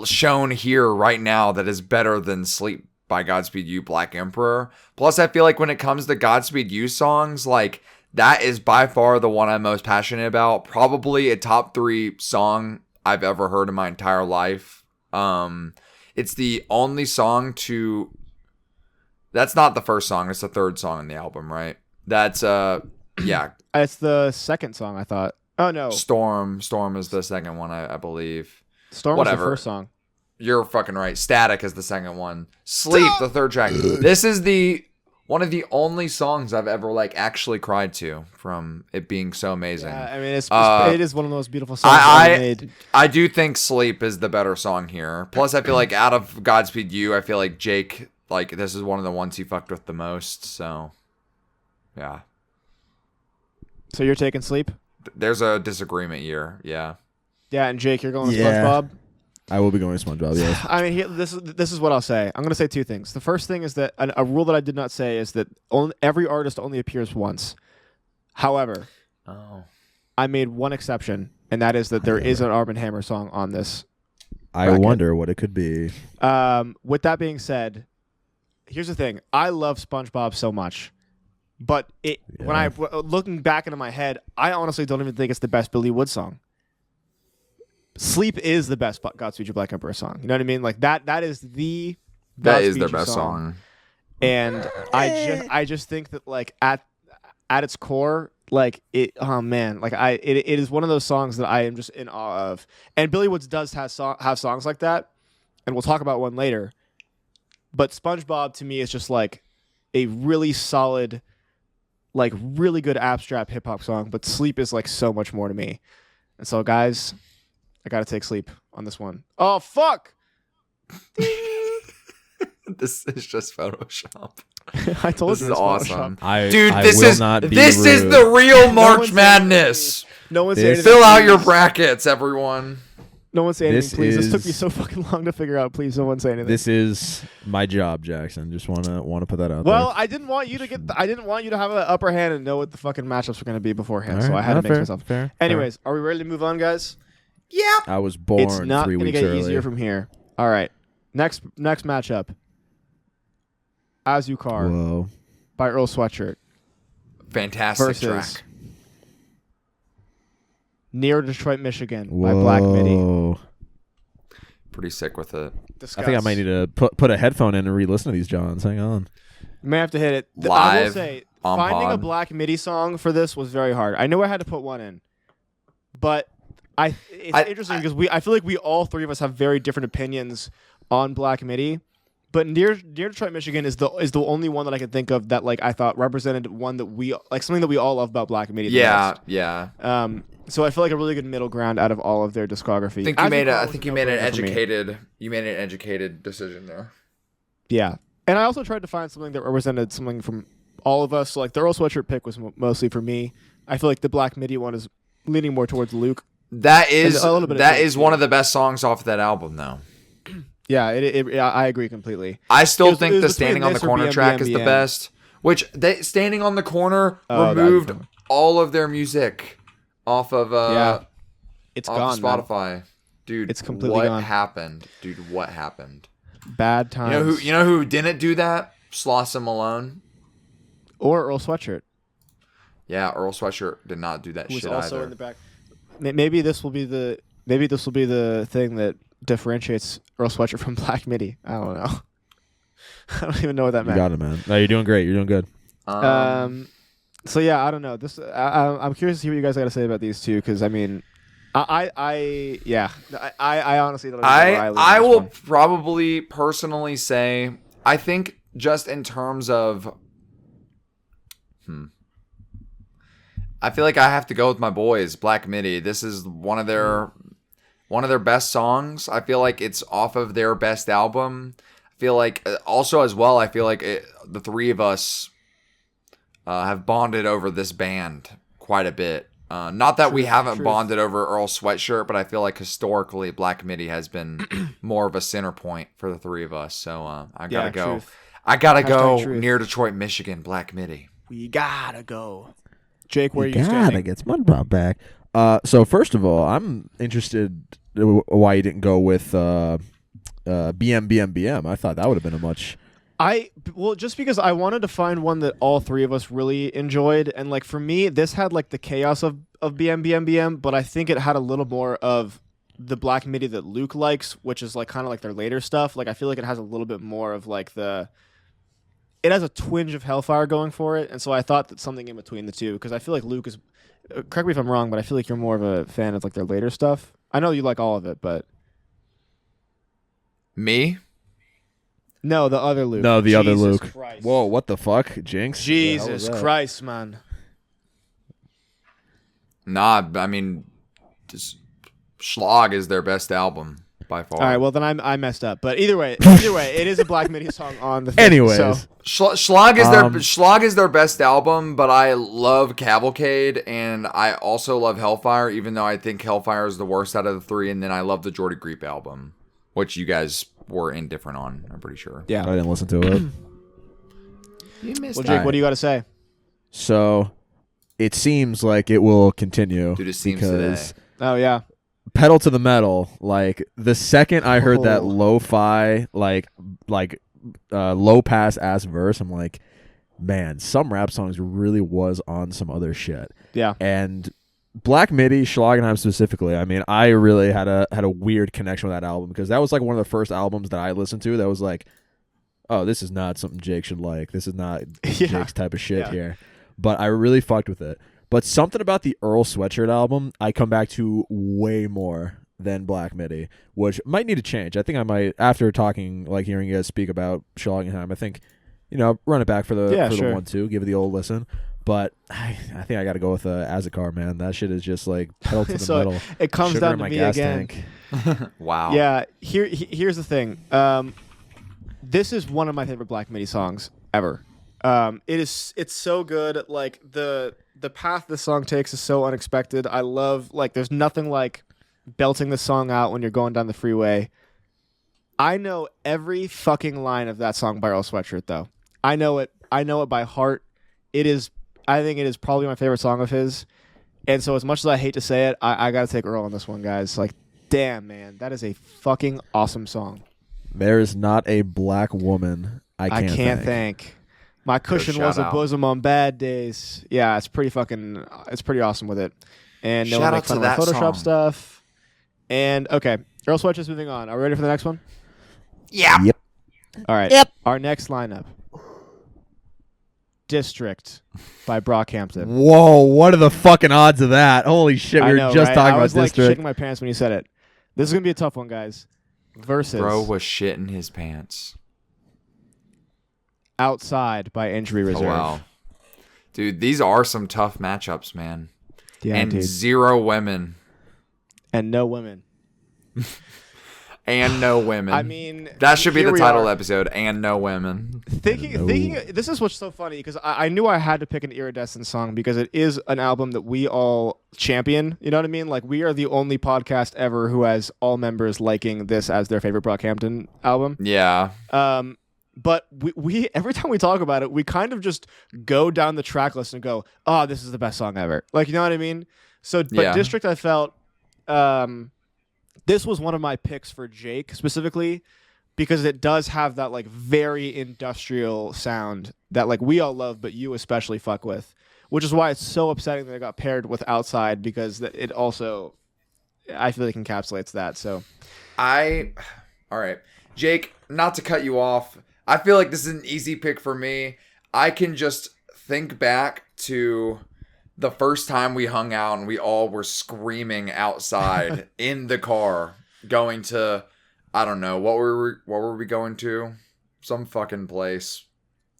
shown here right now that is better than "Sleep" by Godspeed You Black Emperor. Plus, I feel like when it comes to Godspeed You songs, like that is by far the one I'm most passionate about. Probably a top 3 song I've ever heard in my entire life. It's the only song to. That's not the first song. It's the third song on the album, right? That's yeah. It's the second song, I thought. Oh no, Storm is the second one, I believe. Storm whatever. was the first song. You're fucking right. Static is the second one. Sleep, the third track. This is one of the only songs I've ever like actually cried to from it being so amazing. Yeah, I mean, it is one of the most beautiful songs I- ever made. I do think Sleep is the better song here. Plus, I feel like out of Godspeed You, I feel like Jake, like this is one of the ones he fucked with the most. So, yeah. So you're taking Sleep? There's a disagreement here. Yeah. Yeah, and Jake, you're going with Yeah. SpongeBob? I will be going to SpongeBob, yes. I mean, this is what I'll say. I'm going to say 2 things. The first thing is that a rule that I did not say is that every artist only appears once. However, Oh. I made one exception, and that is that there is an Arm & Hammer song on this. I Bracket. wonder what it could be. With that being said, here's the thing. I love SpongeBob so much. But when looking back into my head, I honestly don't even think it's the best Billy Wood song. Sleep is the best Godspeed You Black Emperor song. You know what I mean? Like that is the That is Godspeed their You best song. And I just think that like at its core, like it is one of those songs that I am just in awe of. And Billy Woods does have songs like that, and we'll talk about one later. But SpongeBob to me is just like a really solid, like really good abstract hip hop song. But Sleep is like so much more to me. And so guys, I gotta take Sleep on this one. Oh fuck! This is just Photoshop. I told This you is it's awesome. Photoshopped. Dude, I this will is not be this is rude. the real No March one's saying Madness. No one say This- anything. Fill out your please. brackets, everyone. No one say anything, This please. This took is- me so fucking long to figure out. Please, no one say anything. This is my job, Jackson. Just wanna put that out Well, there. I didn't want you to get. I didn't want you to have an upper hand and know what the fucking matchups were going to be beforehand. All So right, I had to no, make fair, myself. fair. Anyways, are we ready to move on, guys? Yeah. I was born It's not 3 going to weeks get early. easier from here. All right, next matchup. As You Car Whoa. by Earl Sweatshirt Fantastic versus track. Near Detroit, Michigan by Black Midi. Whoa. Pretty sick with it. Discuss. I think I might need to put a headphone in and re-listen to these Johns. Hang on. May have to hit it. I will Live say, on finding a pod. Black Midi song for this was very hard. I knew I had to put one in, but it's interesting because I feel like we all three of us have very different opinions on Black Midi. But Near Detroit, Michigan is the only one that I could think of that like I thought represented one that we like something that we all love about Black Midi. the Yeah, most. yeah. So I feel like a really good middle ground out of all of their discography. I think you made an educated decision there. Yeah, and I also tried to find something that represented something from all of us. So like the Earl Sweatshirt pick was mostly for me. I feel like the Black Midi one is leaning more towards Luke. That is a little bit of that both, is one of the best songs off of that album, though. Yeah, I agree completely. I still It was think the between Standing on the this or Corner BM, track is the BM. best. Which Standing on the Corner Oh, that removed is fun. all of their music off of Yeah. It's off gone. of man. Spotify. Dude, It's completely what gone. happened? Dude, what happened? Bad times. You know who didn't do that? Slauson Malone. Or Earl Sweatshirt, Yeah, Earl Sweatshirt did not do that who was shit also either. in the back. Maybe this will be the thing that differentiates Earl Sweatshirt from Black Midi. I don't know. I don't even know what that You meant. got it, man. No, you're doing great. You're doing good. So yeah, I don't know. This I'm curious to see what you guys got to say about these two because I mean, I honestly don't know where I I lean on will this one. probably personally say I think just in terms of I feel like I have to go with my boys, Black Midi. This is one of their best songs. I feel like it's off of their best album. I feel like also as well, I feel like the three of us have bonded over this band quite a bit. Not that we haven't truth. bonded over Earl Sweatshirt, but I feel like historically Black Midi has been more of a center point for the three of us. So I gotta Yeah, go. truth. I gotta Hashtag go truth. near Detroit, Michigan, Black Midi. We gotta go. Jake, where are you Gotta standing? get SpongeBob back. So first of all, I'm interested why you didn't go with BM. I thought that would have been a much. Just because I wanted to find one that all three of us really enjoyed, and like for me, this had like the chaos of BM, but I think it had a little more of the Black Midi that Luke likes, which is like kind of like their later stuff. Like I feel like it has a little bit more of like it has a twinge of Hellfire going for it, and so I thought that something in between the two, because I feel like Luke is. Correct me if I'm wrong, but I feel like you're more of a fan of like their later stuff. I know you like all of it, but Me? no, the other Luke. No, the other Jesus Luke. Christ. Whoa, what the fuck, Jinx? Jesus What the hell was that? Christ, man. Nah, I mean, just Schlag is their best album by far. All right, well then I messed up, but either way, it is a Black Midi song on the thing. Anyways, so, Schlag is their best album, but I love Cavalcade and I also love Hellfire, even though I think Hellfire is the worst out of the three. And then I love the Jordy Creep album, which you guys were indifferent on. I'm pretty sure. I yeah. didn't listen to it. You missed Well, it. Jake, what do you got to say? So it seems like it will continue. Dude, it seems because today. Oh yeah, pedal to the metal. Like the second I heard that Oh. lo-fi, like low pass ass verse, I'm like, man, some rap songs really was on some other shit. yeah. And Black Midi, Schlagenheim specifically, I mean, I really had a weird connection with that album because that was like one of the first albums that I listened to that was like, oh, this is not something Jake should like. This is not Yeah. Jake's type of shit Yeah. here. But I really fucked with it. But something about the Earl Sweatshirt album, I come back to way more than Black Midi, which might need to change. I think I might, after talking, like hearing you guys speak about Schlagenheim, I think, run it back for the sure. 1-2, give it the old listen. But I think I got to go with Azikar, man. That shit is just like pedal to the So metal. it comes Sugar down in to my me gas again. tank. Wow. Yeah. Here's the thing. This is one of my favorite Black Midi songs ever. It's so good. Like the path this song takes is so unexpected. I love like there's nothing like belting the song out when you're going down the freeway. I know every fucking line of that song by Earl Sweatshirt though. I know it by heart. I think it is probably my favorite song of his. And so as much as I hate to say it, I got to take Earl on this one, guys. Like, damn, man. That is a fucking awesome song. There is not a black woman I can't thank. My cushion was a bosom on bad days. Yeah, it's pretty awesome with it. And no one makes fun of my Photoshop stuff. And, okay. Earl Sweatshirt's moving on. Are we ready for the next one? Yeah. Yep. All right. Yep. Our next lineup. District by Brockhampton. Whoa, what are the fucking odds of that? Holy shit, we were just talking I was about like District. shitting my pants when you said it. This is going to be a tough one, guys. Versus Bro was shitting his pants. Outside by Injury Reserve. Oh, wow. Dude, these are some tough matchups, man. Yeah, and dude. 0 women. And no women. And no women. I mean, that should be here the we title are. episode. And no women. Thinking, this is what's so funny because I knew I had to pick an Iridescent song because it is an album that we all champion. You know what I mean? Like we are the only podcast ever who has all members liking this as their favorite Brockhampton album. Yeah. But we every time we talk about it, we kind of just go down the track list and go, "Oh, this is the best song ever." Like you know what I mean? So, but Yeah. District, I felt. This was one of my picks for Jake specifically because it does have that like very industrial sound that like we all love, but you especially fuck with, which is why it's so upsetting that it got paired with Outside because it also, I feel like encapsulates that. So, all right, Jake, not to cut you off. I feel like this is an easy pick for me. I can just think back to the first time we hung out and we all were screaming outside in the car going to, I don't know, what were we going to? Some fucking place.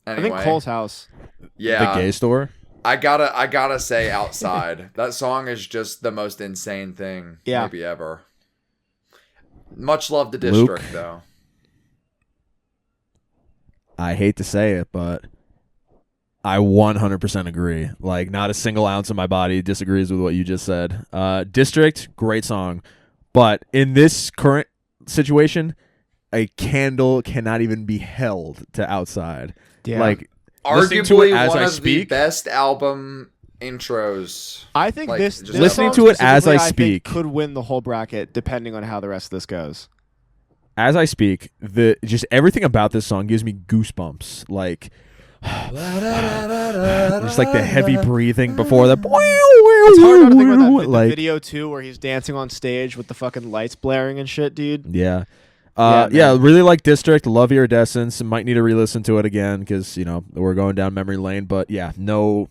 Anyway, I think Cole's house. Yeah. The gay store? I gotta say Outside. That song is just the most insane thing maybe ever. Much love to District though. I hate to say it, but I 100% agree. Like, not a single ounce of my body disagrees with what you just said. District, great song. But in this current situation, a candle cannot even be held to Outside. Yeah. Like, listening to Arguably it as one I of speak. the best album intros. I think Like, this just listening song to it as I specifically, think, speak. could win the whole bracket depending on how the rest of this goes. As I speak, just everything about this song gives me goosebumps. Like, just like the heavy breathing before the. It's hard not to think about that the video too, where he's dancing on stage with the fucking lights blaring and shit, dude. Yeah. man. Really like District. Love Iridescence. Might need to re-listen to it again because we're going down memory lane. But yeah, no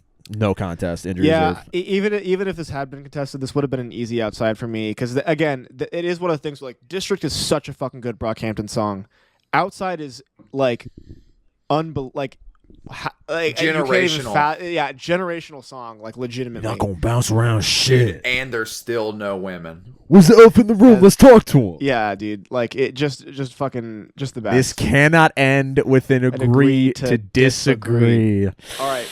contest. Injury reserve. Even if this had been contested, this would have been an easy Outside for me because it is one of the things where, like District is such a fucking good Brockhampton song. Outside is like Generational. Generational song, like legitimately. Not gonna bounce around shit. And there's still no women. Where's the elf in the room? Let's talk to him. Yeah, dude. Like it just fucking just the best. This cannot end with an agree to disagree. All right,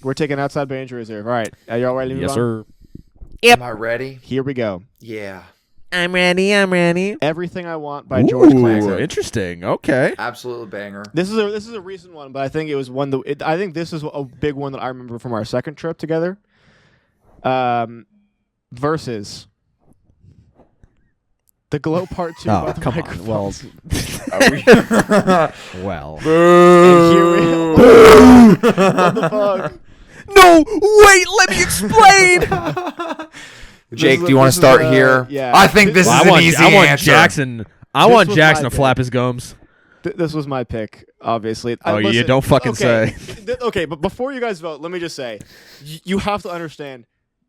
we're taking Outside by Injury Reserve. All right, are y'all ready to move Yes, on? sir. Yep. Am I ready? Here we go. Yeah. I'm ready. Everything I Want by George Clinton. Interesting. Okay. Absolute banger. This is a recent one, but I think it was one that I think this is a big one that I remember from our second trip together. Versus The Glow Part 2 by the come on. Microphones. Well. And here we What the fuck? No, wait, let me explain. Jake, do you want to start here? Yeah. I think this is an easy I want answer. Jackson. I This want was Jackson my to flap his gums. This was my pick, obviously. You don't fucking say. Okay, but before you guys vote, let me just say, you have to understand,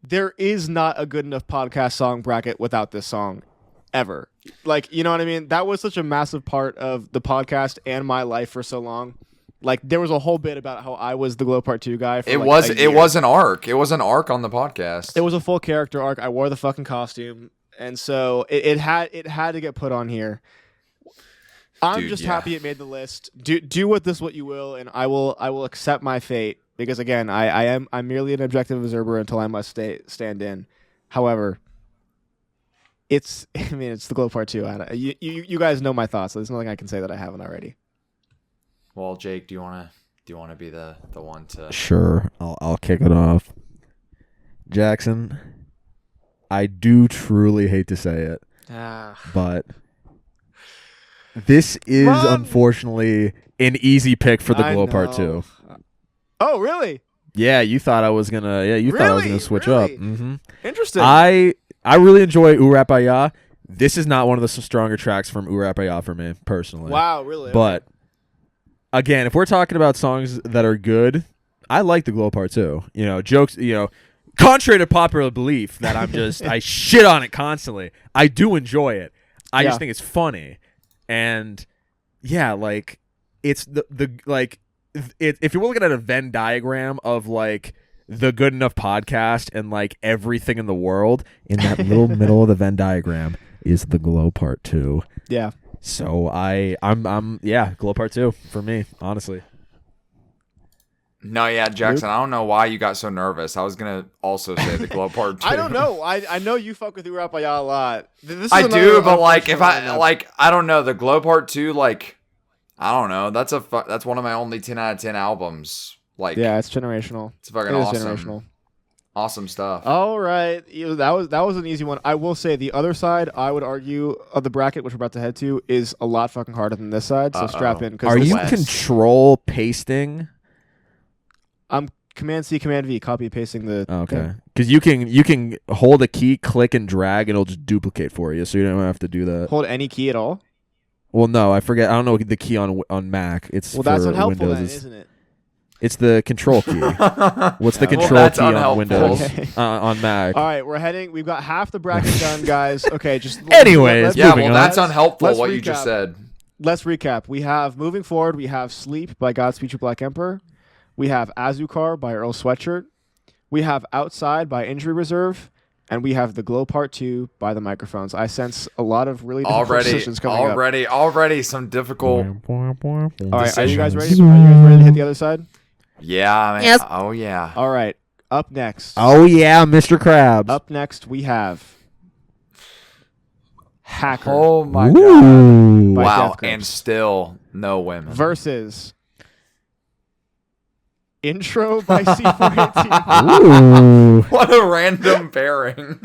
there is not a good enough podcast song bracket without this song, ever. Like, you know what I mean? That was such a massive part of the podcast and my life for so long. Like, there was a whole bit about how I was the Glow Part 2 guy. For It like was a year. an arc. It was an arc on the podcast. It was a full character arc. I wore the fucking costume, and so it had to get put on here. I'm Dude, just yeah. happy it made the list. Do with this what you will, and I will accept my fate because again, I'm merely an objective observer until I must stand in. However, it's the Glow Part 2. You guys know my thoughts. So there's nothing I can say that I haven't already. Well, Jake, do you want to be the one to? Sure, I'll kick it off. Jackson, I do truly hate to say it, but this is unfortunately an easy pick for the Glow Part 2. Oh, really? Yeah, you thought I was gonna. Yeah, you thought I was gonna switch up. Mm-hmm. Interesting. I really enjoy Urapaya. This is not one of the stronger tracks from Urapaya for me personally. Wow, really? But again, if we're talking about songs that are good, I like the Glow Part 2. Jokes. Contrary to popular belief that I shit on it constantly. I do enjoy it. I just think it's funny, and yeah, like it's if you're looking at a Venn diagram of like the Good Enough podcast and like everything in the world, in that little middle of the Venn diagram is the Glow Part 2. Yeah. So I'm Glow Part 2 for me, honestly. No, yeah, Jackson. I don't know why you got so nervous. I was gonna also say the Glow Part 2. I don't know. I know you fuck with Urapaya a lot. I do, but like if I don't know the Glow Part 2. Like I don't know. That's one of my only 10 out of 10 albums. Like yeah, it's generational. It's fucking awesome. Generational. Awesome stuff. All right, that was an easy one. I will say the other side, I would argue, of the bracket, which we're about to head to, is a lot fucking harder than this side. So strap in. Are you control pasting? I'm Command C, Command V, copy pasting the. Okay, because you can hold a key, click and drag, and it'll just duplicate for you, so you don't have to do that. Hold any key at all? Well, no, I forget. I don't know the key on Mac. It's that's for unhelpful, Windows. then, isn't it? It's the control key. What's the control key on Windows? Okay. On Mac. All right, we're heading. We've got half the bracket done, guys. Okay, just anyways. That's unhelpful. What you just said. Let's recap. We have moving forward. We have "Sleep" by Godspeed You Black Emperor. We have "Azucar" by Earl Sweatshirt. We have "Outside" by Injury Reserve. And we have the Glow Part 2 by the Microphones. I sense a lot of really difficult decisions coming up. Already some difficult. All right, are you guys ready? Are you guys ready to hit the other side? Yeah, man. Yes. Oh, yeah. All right. Up next. Oh, yeah, Mr. Krabs. Up next, we have Hacker. Oh, my God. Wow, and still no women. Versus Intro by C418. What a random pairing.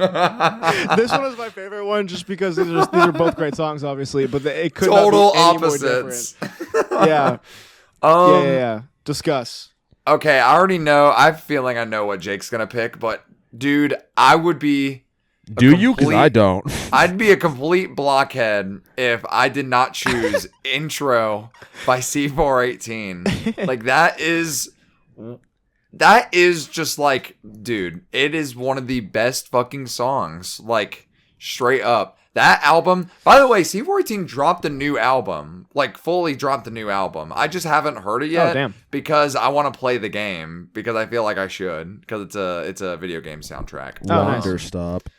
This one is my favorite one just because these are both great songs, obviously, but it could total not be any opposites. More different. Yeah. Yeah. Discuss. Okay, I already know. I have a feeling I know what Jake's going to pick, but dude, I would be... Do you? Because I don't. I'd be a complete blockhead if I did not choose Intro by C418. Like, that is just like, dude, it is one of the best fucking songs. Like, straight up. That album, by the way, C418 dropped a new album. Like, fully dropped a new album. I just haven't heard it yet. Oh, damn. Because I want to play the game. Because I feel like I should. Because it's a video game soundtrack. Stop.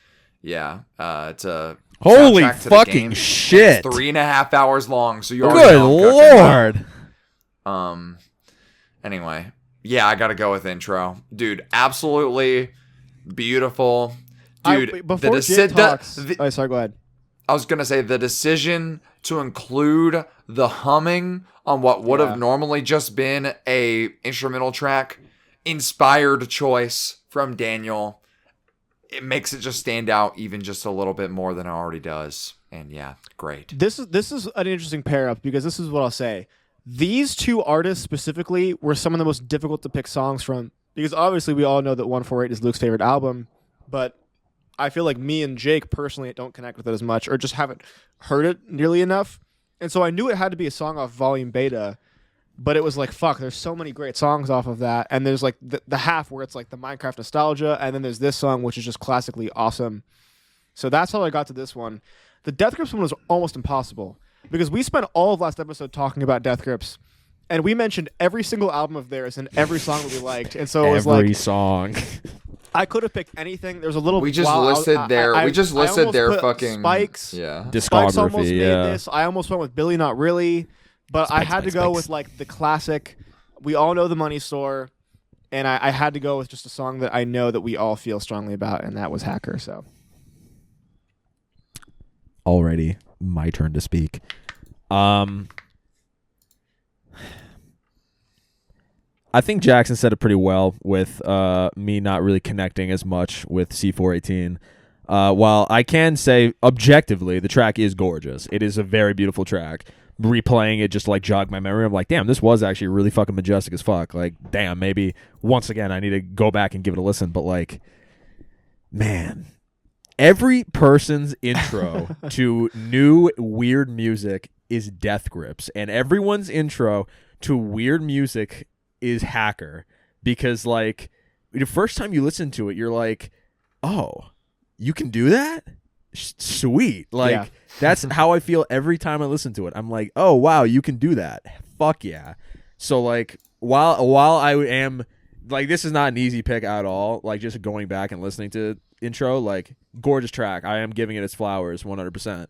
Yeah. It's a holy soundtrack to fucking the game. shit. It's 3.5 hours long. So you're good lord. Anyway. Yeah, I gotta go with Intro. Dude, absolutely beautiful. Dude, before Jake talks... sorry, go ahead. I was going to say the decision to include the humming on what would have normally just been a instrumental track, inspired choice from Daniel. It makes it just stand out even just a little bit more than it already does. And yeah, great. This is an interesting pair up because this is what I'll say. These two artists specifically were some of the most difficult to pick songs from because obviously we all know that 148 is Luke's favorite album, but I feel like me and Jake personally don't connect with it as much or just haven't heard it nearly enough. And so I knew it had to be a song off Volume Beta, but it was like, fuck, there's so many great songs off of that. And there's like the half where it's like the Minecraft nostalgia, and then there's this song, which is just classically awesome. So that's how I got to this one. The Death Grips one was almost impossible because we spent all of last episode talking about Death Grips, and we mentioned every single album of theirs and every song that we liked. And so it was like... Every song. I could have picked anything. There's a little. We just wow, listed I listed their put fucking Spikes. Yeah. Spikes almost Discography, made yeah. this. I almost went with Billy Not Really, but I Spikes, had to Spikes, go Spikes. with like the classic. We all know The Money Store, and I had to go with just a song that I know that we all feel strongly about, and that was Hacker. So Already my turn to speak. I think Jackson said it pretty well with me not really connecting as much with C418. While I can say objectively the track is gorgeous. It is a very beautiful track. Replaying it just like jogged my memory. I'm like, damn, this was actually really fucking majestic as fuck. Like, damn, maybe once again I need to go back and give it a listen. But like, man, every person's intro to new weird music is Death Grips, and everyone's intro to weird music is Hacker, because like the first time you listen to it, you're like, oh, you can do that? Sweet. Like, Yeah. that's how I feel every time I listen to it. I'm like, oh wow, you can do that. Fuck yeah. So like while I am like, this is not an easy pick at all, like just going back and listening to intro, like gorgeous track. I am giving it its flowers 100%.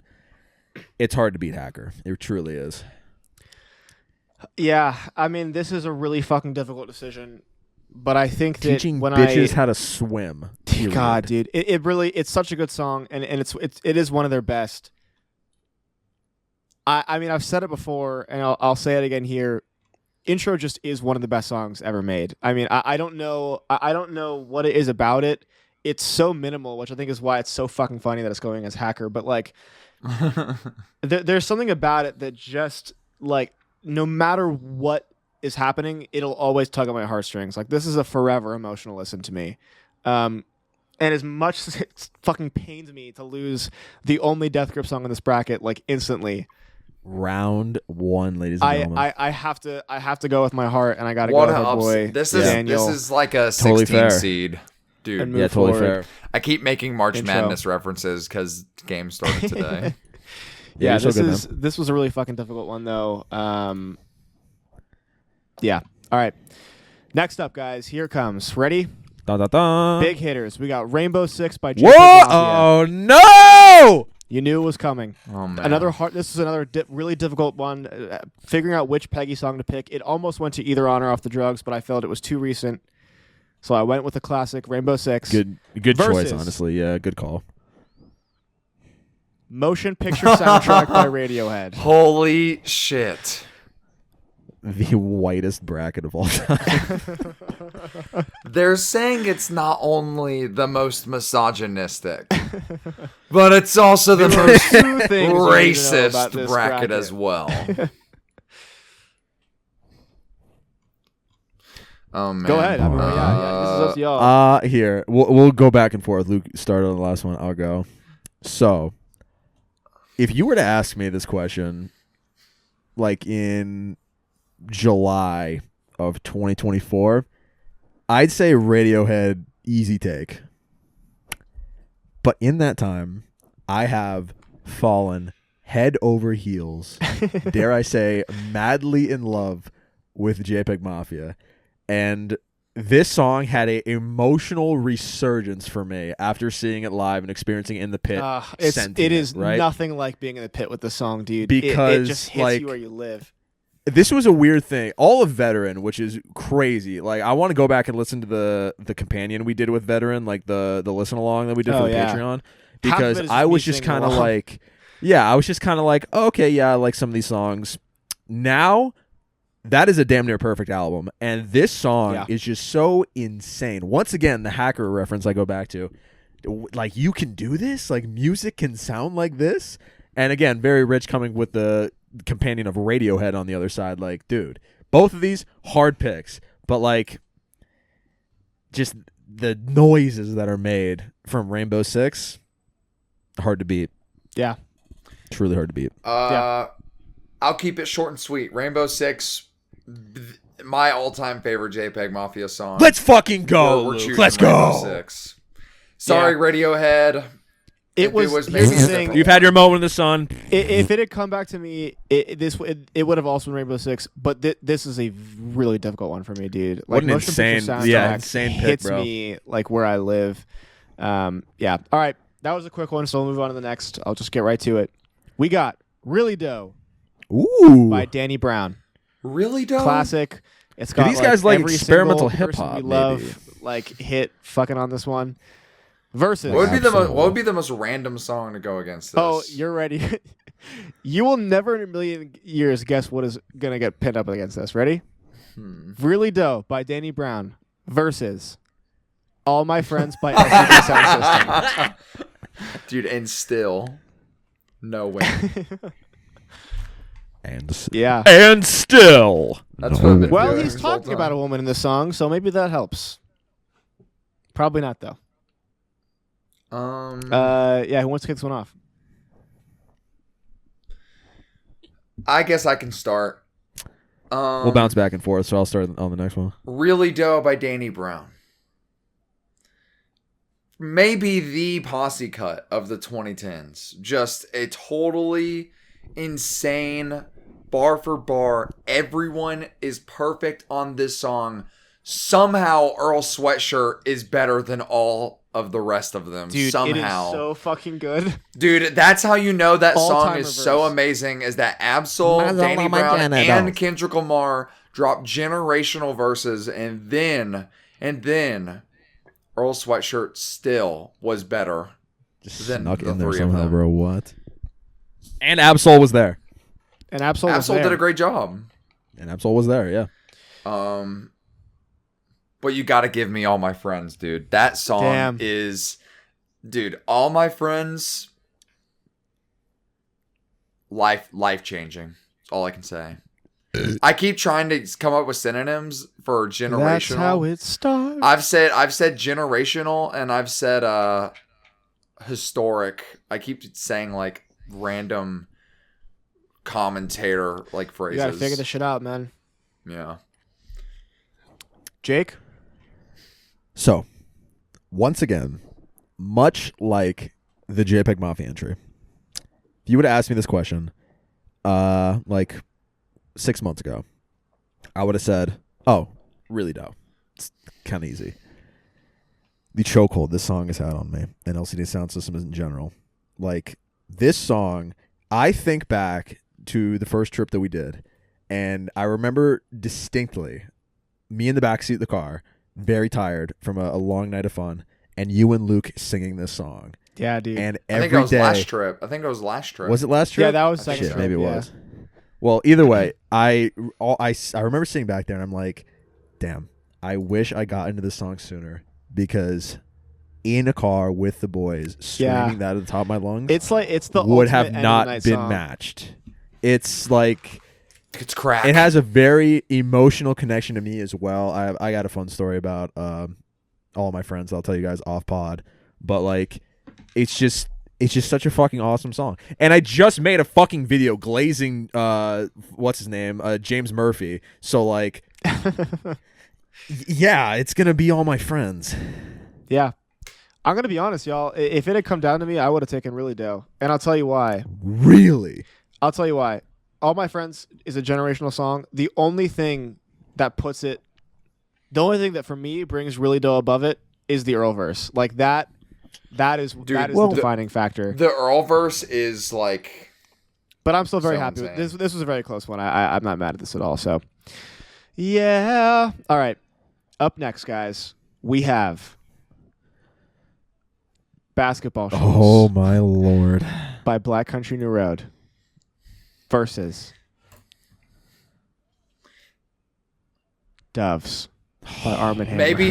It's hard to beat Hacker. It truly is. yeah, I mean, this is a really fucking difficult decision, but I think that Teaching when bitches how to swim. Period. God, dude, it really, it's such a good song, and it is one of their best. I mean, I've said it before, and I'll say it again here. Intro just is one of the best songs ever made. I mean, I don't know what it is about it. It's so minimal, which I think is why it's so fucking funny that it's going as Hacker. But like, there's something about it that just like, no matter what is happening, it'll always tug at my heartstrings. Like, this is a forever emotional listen to me. And as much as it fucking pains me to lose the only Death Grip song in this bracket, like instantly, Round one, ladies and gentlemen. I have to go with my heart, and I got to go What with an our boy this Daniel. is like a Totally 16 fair. seed, dude. And Yeah, move totally forward. fair. I keep making March Intro. Madness references because the game started today. Yeah, you're so good, this was a really fucking difficult one though. Yeah. All right. Next up, guys. Here it comes. Ready? Dun, dun, dun. Big hitters. We got Rainbow Six by Whoa! JP Mafia. Oh no! You knew it was coming. Oh man, Another hard. This is another really difficult one. Figuring out which Peggy song to pick. It almost went to Either On or Off the Drugs, but I felt it was too recent, so I went with the classic Rainbow Six. Good Versus. choice, honestly. Yeah, good call. Motion Picture Soundtrack by Radiohead. Holy shit! The whitest bracket of all time. They're saying it's not only the most misogynistic, but it's also the most Two things you need to know about racist this bracket as well. Oh man, Go ahead. I mean, yeah. This is up to y'all. Here we'll go back and forth. Luke started on the last one. I'll go. So, if you were to ask me this question, like in July of 2024, I'd say Radiohead, easy take. But in that time, I have fallen head over heels, dare I say, madly in love with JPEG Mafia. And this song had an emotional resurgence for me after seeing it live and experiencing it in the pit. It is right? nothing like being in the pit with the song, dude. Because, it just hits like, you where you live. This was a weird thing. All of Veteran, which is crazy. Like, I want to go back and listen to the companion we did with Veteran, like the listen along that we did for the Patreon, because I was just kind of like, oh, okay, yeah, I like some of these songs. Now, that is a damn near perfect album, and this song is just so insane. Once again, the Hacker reference I go back to, like, you can do this, like music can sound like this, and again, very rich coming with the companion of Radiohead on the other side. Like, dude, both of these hard picks, but like, just the noises that are made from Rainbow Six, hard to beat. Yeah, truly hard to beat. I'll keep it short and sweet. Rainbow Six, my all-time favorite JPEG Mafia song. Let's fucking go. We're choosing Let's Rainbow go. Six. Sorry, Radiohead. It If was. it was Here's maybe the a thing. different You've had your moment in the sun. If it had come back to me, it would have also been Rainbow Six. But this is a really difficult one for me, dude. Like What an motion picture insane- soundtrack yeah, insane pick, hits bro. me like where I live. Yeah. All right, that was a quick one, so we'll move on to the next. I'll just get right to it. We got "Really Doe" Ooh. by Danny Brown. Really dope. Classic. It's got these guys like every experimental single person hip-hop, we love, maybe? like hit fucking on this one. Versus. What would be Absolutely. what would be the most random song to go against this? Oh, you're ready. You will never in a million years guess what is gonna get pinned up against this. Ready? "Really Doe" by Danny Brown versus "All My Friends" by LCD Sound System. Dude, and still, no way. Yeah. And still. That's what I've been Well, doing he's this whole talking about a time. woman in the song, so maybe that helps. Probably not though. Yeah. Who wants to kick this one off? I guess I can start. We'll bounce back and forth, so I'll start on the next one. Really Dope by Danny Brown. Maybe the posse cut of the 2010s. Just a totally insane bar for bar. Everyone is perfect on this song. Somehow Earl Sweatshirt is better than all of the rest of them. Dude, Somehow. it is so fucking good. Dude, that's how you know that song All-time is so reverse. amazing, is that Absol, Danny Brown, and Kendrick Lamar drop generational verses, and then Earl Sweatshirt still was better Just than snuck the in there three of somehow, them. bro. What? And Absol was there. And Absol was Absol there. did a great job. And Absol was there, yeah. But you got to give me All My Friends, dude. That song Damn. is, dude, All My Friends, life changing. That's all I can say. I keep trying to come up with synonyms for generational. That's how it starts. I've said generational, and I've said historic. I keep saying like random commentator like phrases. You gotta figure this shit out, man. Yeah. Jake? So, once again, much like the JPEG Mafia entry, if you would have asked me this question, like 6 months ago, I would have said, "Oh, really dope. It's kind of easy." The chokehold this song has had on me, and LCD Sound System in general, like this song, I think back to the first trip that we did, and I remember distinctly me in the backseat of the car, very tired from a long night of fun, and you and Luke singing this song. Yeah, dude. And I think every it was day, last trip. I think it was last trip. was it last trip? Yeah, that was I think second Shit, so. maybe it yeah. was. Well, either way, I remember sitting back there and I'm like, damn, I wish I got into this song sooner, because in a car with the boys screaming that at the top of my lungs It's like it's the would ultimate have end of not the night been song. matched. It's like It's crack. it has a very emotional connection to me as well. I got a fun story about all my friends. I'll tell you guys off pod, but like it's just such a fucking awesome song. And I just made a fucking video glazing what's his name? James Murphy. So like yeah, it's going to be All My Friends. Yeah. I'm gonna be honest, y'all. If it had come down to me, I would have taken Really Doe. And I'll tell you why. Really? I'll tell you why. All My Friends is a generational song. The only thing that for me brings Really Doe above it is the Earl verse. Like that is Dude, the defining factor. The Earl verse is like, But I'm still very so happy with insane. this. Was a very close one. I'm not mad at this at all. So, yeah. All right. Up next, guys, we have Basketball Shoes Oh my lord. by Black Country New Road versus Doves by Arm & Hammer. maybe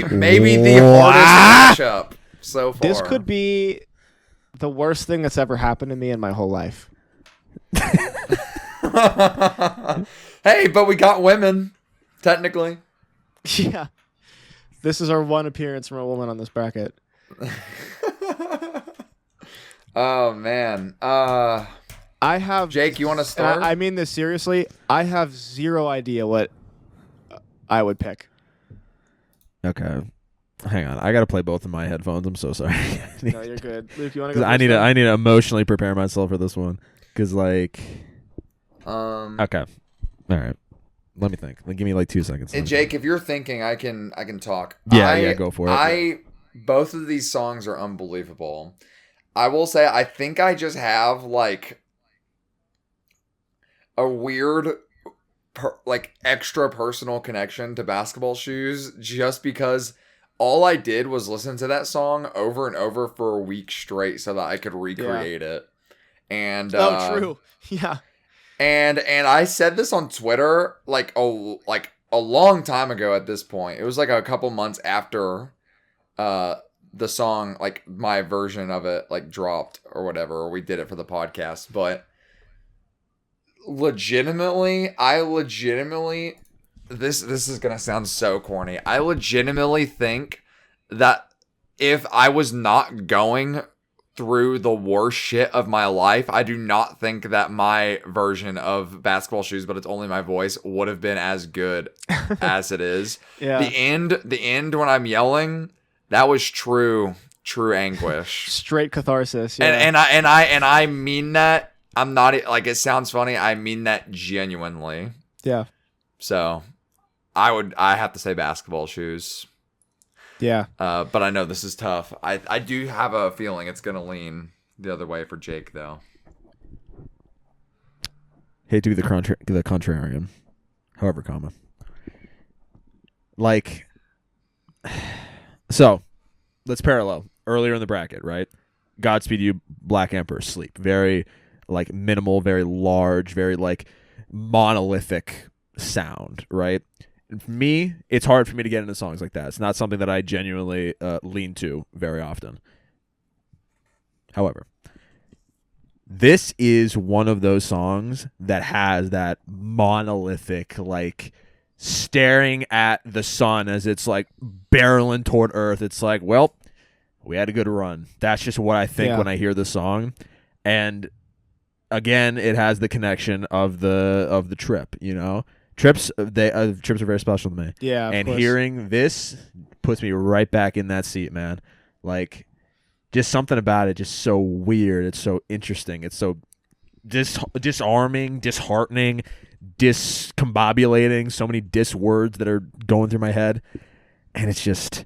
the hardest matchup so far. This could be the worst thing that's ever happened to me in my whole life. Hey, but we got women, technically. Yeah. This is our one appearance from a woman on this bracket. Oh man. I have Jake, you want to and start? I mean this seriously. I have zero idea what I would pick. Okay. Hang on, I gotta play both of my headphones. I'm so sorry. No, you're good. Luke, you want to go? I need to emotionally prepare myself for this one. Cause like, okay, all right. Let me think. Give me like 2 seconds. And Jake, if you're thinking, I can talk. Yeah, go for it. Both of these songs are unbelievable. I will say, I think I just have like a weird, extra personal connection to Basketball Shoes, just because all I did was listen to that song over and over for a week straight so that I could recreate it. And true. Yeah. And I said this on Twitter like a long time ago at this point. It was like a couple months after the song, like my version of it like dropped or whatever, or we did it for the podcast. But I legitimately this is gonna sound so corny. I legitimately think that if I was not going through the worst shit of my life, I do not think that my version of Basketball Shoes, but it's only my voice, would have been as good as it is. Yeah. The end when I'm yelling, that was true anguish. Straight catharsis. Yeah. And I mean that. I'm not like, it sounds funny. I mean that genuinely. Yeah. So I have to say Basketball Shoes. Yeah. But I know this is tough. I do have a feeling it's going to lean the other way for Jake, though. Hate to be the contrarian. However, common. Like, so let's parallel earlier in the bracket, right? Godspeed You, Black Emperor, Sleep. Very like minimal, very large, very like monolithic sound, right? And for me, it's hard for me to get into songs like that. It's not something that I genuinely lean to very often. However, this is one of those songs that has that monolithic, like, staring at the sun as it's, like, barreling toward Earth. It's like, well, we had a good run. That's just what I think when I hear the song. And, again, it has the connection of the trip, you know? Trips are very special to me. Yeah, of and course. Hearing this puts me right back in that seat, man. Like, just something about it just so weird. It's so interesting. It's so disarming, disheartening, discombobulating. So many words that are going through my head. And it's just...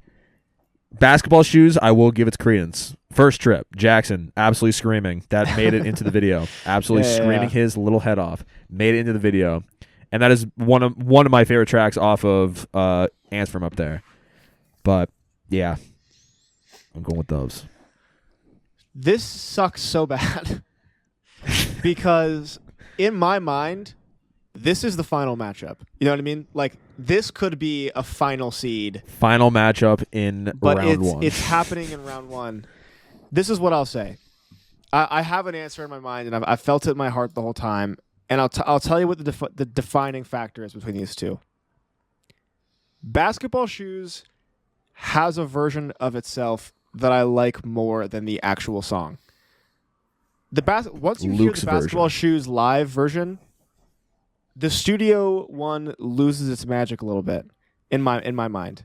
Basketball Shoes, I will give its credence. First trip, Jackson, absolutely screaming. That made it into the video. Absolutely screaming his little head off. Made it into the video. And that is one of my favorite tracks off of Anthem up there. But, yeah. I'm going with those. This sucks so bad. Because in my mind, this is the final matchup. You know what I mean? Like, this could be a final seed. Final matchup in round one. But it's happening in round one. This is what I'll say. I have an answer in my mind, and I've felt it in my heart the whole time. And I'll tell you what the defining factor is between these two. Basketball Shoes has a version of itself that I like more than the actual song. Once you hear the Basketball Shoes live version, the studio one loses its magic a little bit in my mind.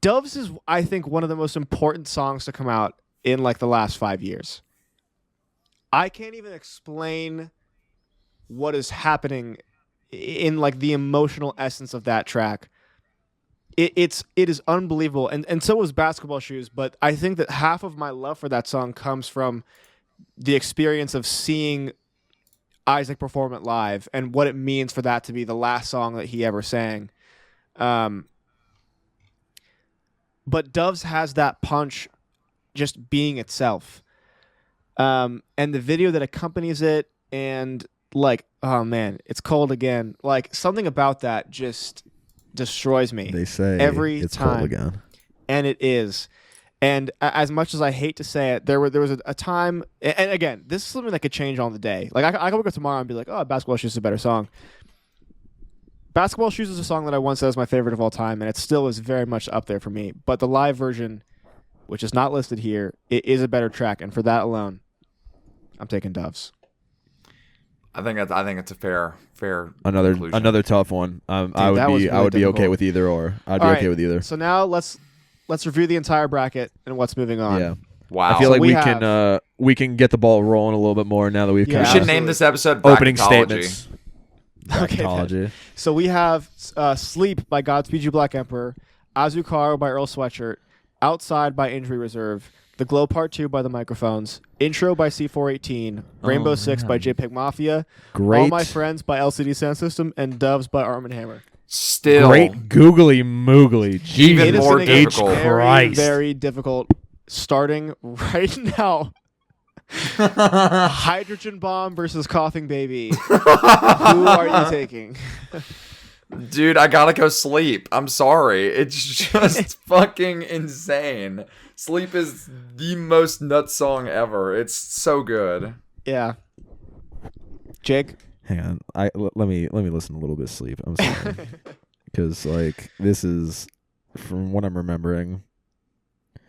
Doves is, I think, one of the most important songs to come out in like the last 5 years. I can't even explain what is happening in like the emotional essence of that track. It is unbelievable, and so was Basketball Shoes. But I think that half of my love for that song comes from the experience of seeing Isaac perform it live and what it means for that to be the last song that he ever sang. But Doves has that punch, just being itself. And the video that accompanies it, and like, oh man, It's Cold Again. Like, something about that just destroys me. They say every it's time. cold again. And it is. And as much as I hate to say it, there was a time, and again, this is something that could change on the day. Like, I could wake up tomorrow and be like, oh, Basketball Shoes is a better song. Basketball Shoes is a song that I once said was my favorite of all time, and it still is very much up there for me. But the live version, which is not listed here, it is a better track, and for that alone, I'm taking Doves. I think it's a fair conclusion. Another tough one. I that was would be really okay difficult. with either or. I'd be All okay right, with either. So now let's review the entire bracket and what's moving on. Yeah. Wow. I feel So like we we can get the ball rolling a little bit more now that we've Yeah, we kind should of name this episode opening Bracketology. statements. Okay, Bracketology. So we have Sleep by Godspeed You Black Emperor, Azucaro by Earl Sweatshirt, Outside by Injury Reserve, The Glow Part 2 by The Microphones, Intro by C418, Rainbow Six by JPEG Mafia, Great. All My Friends by LCD Sound System, and Doves by Arm & Hammer. Still Great googly moogly. Even It is more gonna get difficult. very, Christ. very difficult starting right now. Hydrogen Bomb versus Coughing Baby. Who are you taking? Dude, I gotta go sleep. I'm sorry. It's just fucking insane. Sleep is the most nuts song ever. It's so good. Yeah. Jake? Hang on. Let me listen a little bit of Sleep. I'm sorry. Because like this is from what I'm remembering.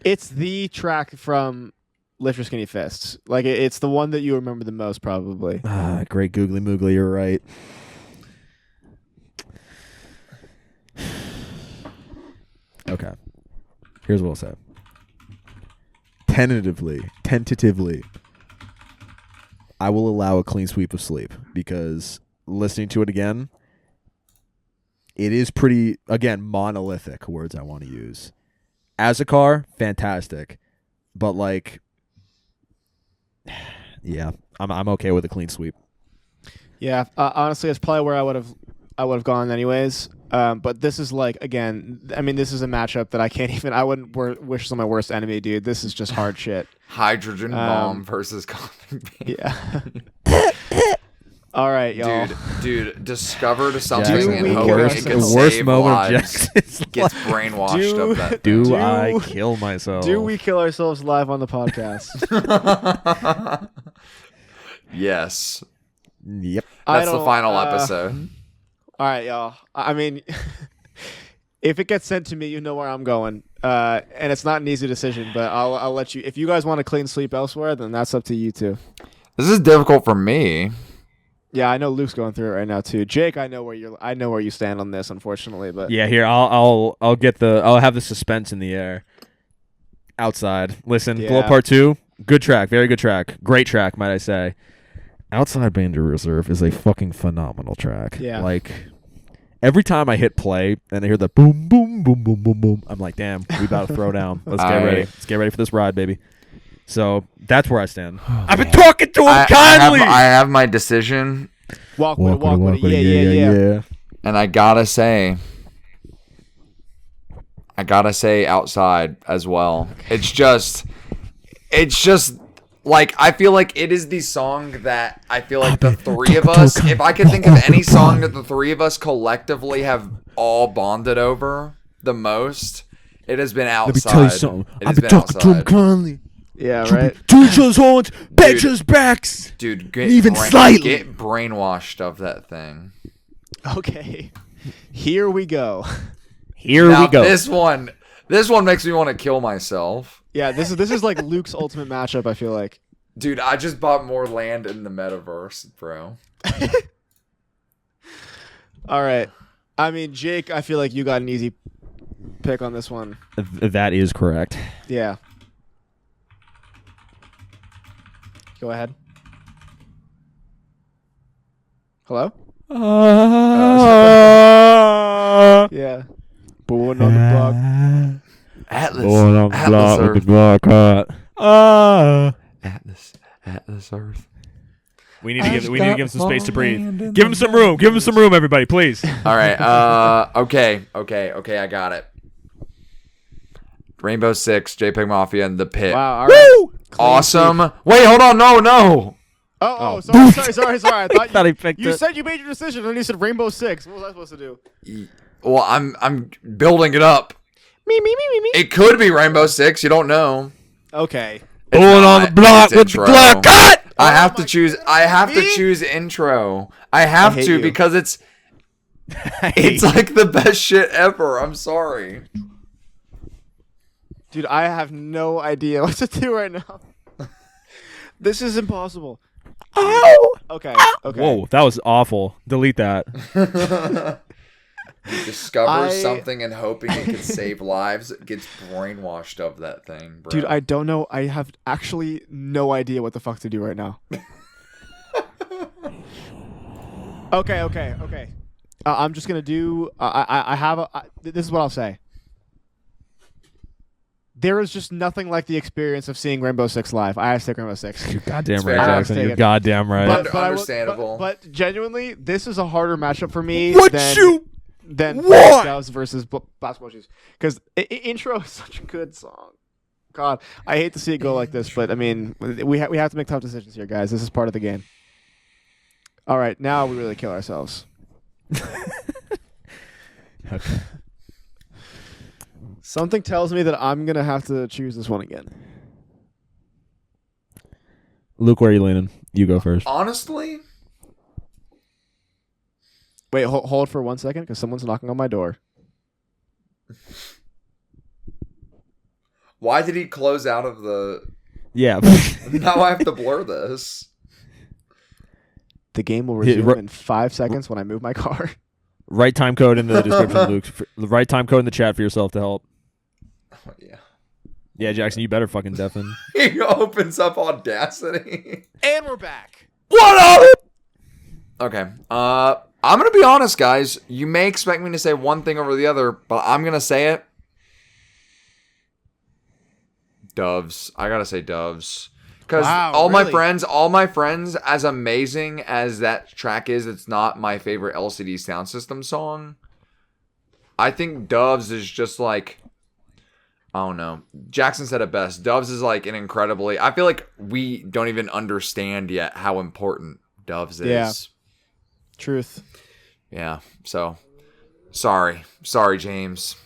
It's the track from Lift Your Skinny Fists. Like, it's the one that you remember the most, probably. Great googly moogly, you're right. Okay. Here's what I'll say. Tentatively, I will allow a clean sweep of Sleep because listening to it again, it is pretty, again, monolithic words I want to use. As a car, fantastic. But like, yeah, I'm okay with a clean sweep. Yeah, honestly, it's probably where I would have gone anyways. But this is like, again, I mean, this is a matchup that I can't even. I wouldn't wish this on my worst enemy, dude. This is just hard shit. Hydrogen Bomb versus Coughing Baby. Yeah. All right, y'all. Dude, discovered something Do and we hoping kill it ourselves? could The worst save moment of lives. Jackson's Gets life. brainwashed of that. Do Do- I kill myself? Do we kill ourselves live on the podcast? Yes. Yep. That's the final episode. All right, y'all. I mean, if it gets sent to me, you know where I'm going. And it's not an easy decision, but I'll let you. If you guys want to clean sleep elsewhere, then that's up to you two. This is difficult for me. Yeah, I know Luke's going through it right now too. Jake, I know where you stand on this, unfortunately, but Yeah, here I'll have the suspense in the air. Outside. Listen, Yeah. Glow Part 2, good track, very good track. Great track, might I say. Outside by Injury Reserve is a fucking phenomenal track. Yeah. Like every time I hit play and I hear the boom boom boom boom boom boom, I'm like, damn, we about to throw down. Let's get ready. Let's get ready for this ride, baby. So that's where I stand. I've been talking to him kindly. I have my decision, walk with it. Yeah. and I gotta say Outside as well. It's just like, I feel like it is the song that I feel like the three of us, if I could think of any song that the three of us collectively have all bonded over the most, it has been Outside. Let me tell you something. It I've has been been talking to him Outside. kindly. Yeah, right. To each other's horns, bend each other's backs. Dude, get Even slightly. get brainwashed of that thing. Okay. Here we go. Here Now, we go. This one makes me want to kill myself. Yeah, this is like Luke's ultimate matchup, I feel like. Dude, I just bought more land in the metaverse, bro. All right. I mean, Jake, I feel like you got an easy pick on this one. That is correct. Yeah. Go ahead. Hello? Yeah. Born on the block. Atlas. Born on the Atlas block with Earth. the block hot. Atlas Earth. We need to give him some space to breathe. Give him some room. Give him some room, everybody, please. All right. Okay. I got it. Rainbow Six, JPEG Mafia, and The Pit. Wow. All right. Awesome. Wait, hold on. No. Oh, sorry. I thought Thought he picked you it. said you made your decision, and then you said Rainbow Six. What was I supposed to do? Well, I'm building it up. Me. It could be Rainbow Six. You don't know. Okay. It's Born on the not. block It's with the intro. block cut. I have Oh to my choose. I have to choose intro. I have hate to you. because it's like the best shit ever. I'm sorry. Dude, I have no idea what to do right now. This is impossible. Oh. Okay. Okay. Whoa, that was awful. Delete that. You discover I- something and hoping it can save lives, it gets brainwashed of that thing, bro. Dude, I don't know. I have actually no idea what the fuck to do right now. Okay. I'm just gonna do. I have. This is what I'll say. There is just nothing like the experience of seeing Rainbow Six live. I have to take Rainbow Six. You're goddamn It's right, fair. Jackson. You're goddamn right. But- I will- Understandable. but genuinely, this is a harder matchup for me What than you want? Doves versus Basketball Shoes. Because Intro is such a good song. God, I hate to see it go like this, but I mean, we have to make tough decisions here, guys. This is part of the game. All right, now we really kill ourselves. Okay. Something tells me that I'm gonna have to choose this one again. Luke, where are you leaning? You go first. Honestly, Wait, hold for 1 second, because someone's knocking on my door. why did he close out of the... Yeah. Now I have to blur this. The game will Yeah, resume in 5 seconds when I move my car. Write time code in the description, Luke. Write time code in the chat for yourself to help. Oh, yeah. Yeah, Jackson, you better fucking deafen. He opens up Audacity. And we're back. What up? Okay. I'm going to be honest, guys. You may expect me to say one thing over the other, but I'm going to say it. Doves. I got to say Doves. Because Wow, all really? my friends, as amazing as that track is, it's not my favorite LCD Sound System song. I think Doves is just like, I don't know. Jackson said it best. Doves is like an incredibly, I feel like we don't even understand yet how important Doves is. Yeah. Truth. Yeah. So, sorry, James.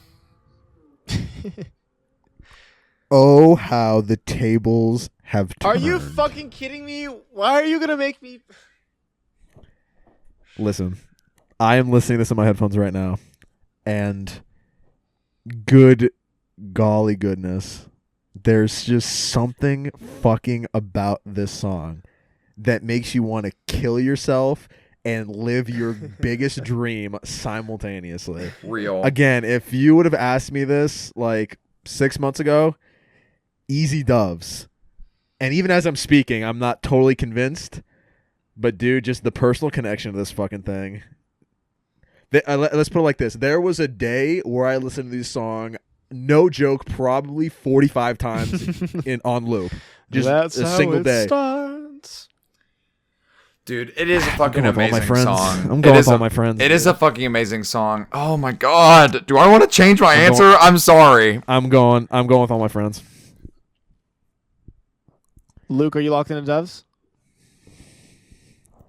Oh, how the tables have turned. Are you fucking kidding me? Why are you gonna make me? Listen, I am listening to this in my headphones right now, and good golly goodness, there's just something fucking about this song that makes you want to kill yourself and live your biggest dream simultaneously. Real. Again, if you would have asked me this like 6 months ago, easy Doves. And even as I'm speaking, I'm not totally convinced. But dude, just the personal connection to this fucking thing. Let's put it like this. There was a day where I listened to this song, no joke, probably 45 times on loop. Just That's a how single it day. starts. Dude, it is a fucking going with all my amazing friends. song. I'm It going is with all a- my friends. It is a fucking amazing song. Oh my god. Do I want to change my I'm answer? going- I'm sorry. I'm going with all my friends. Luke, are you locked into Doves?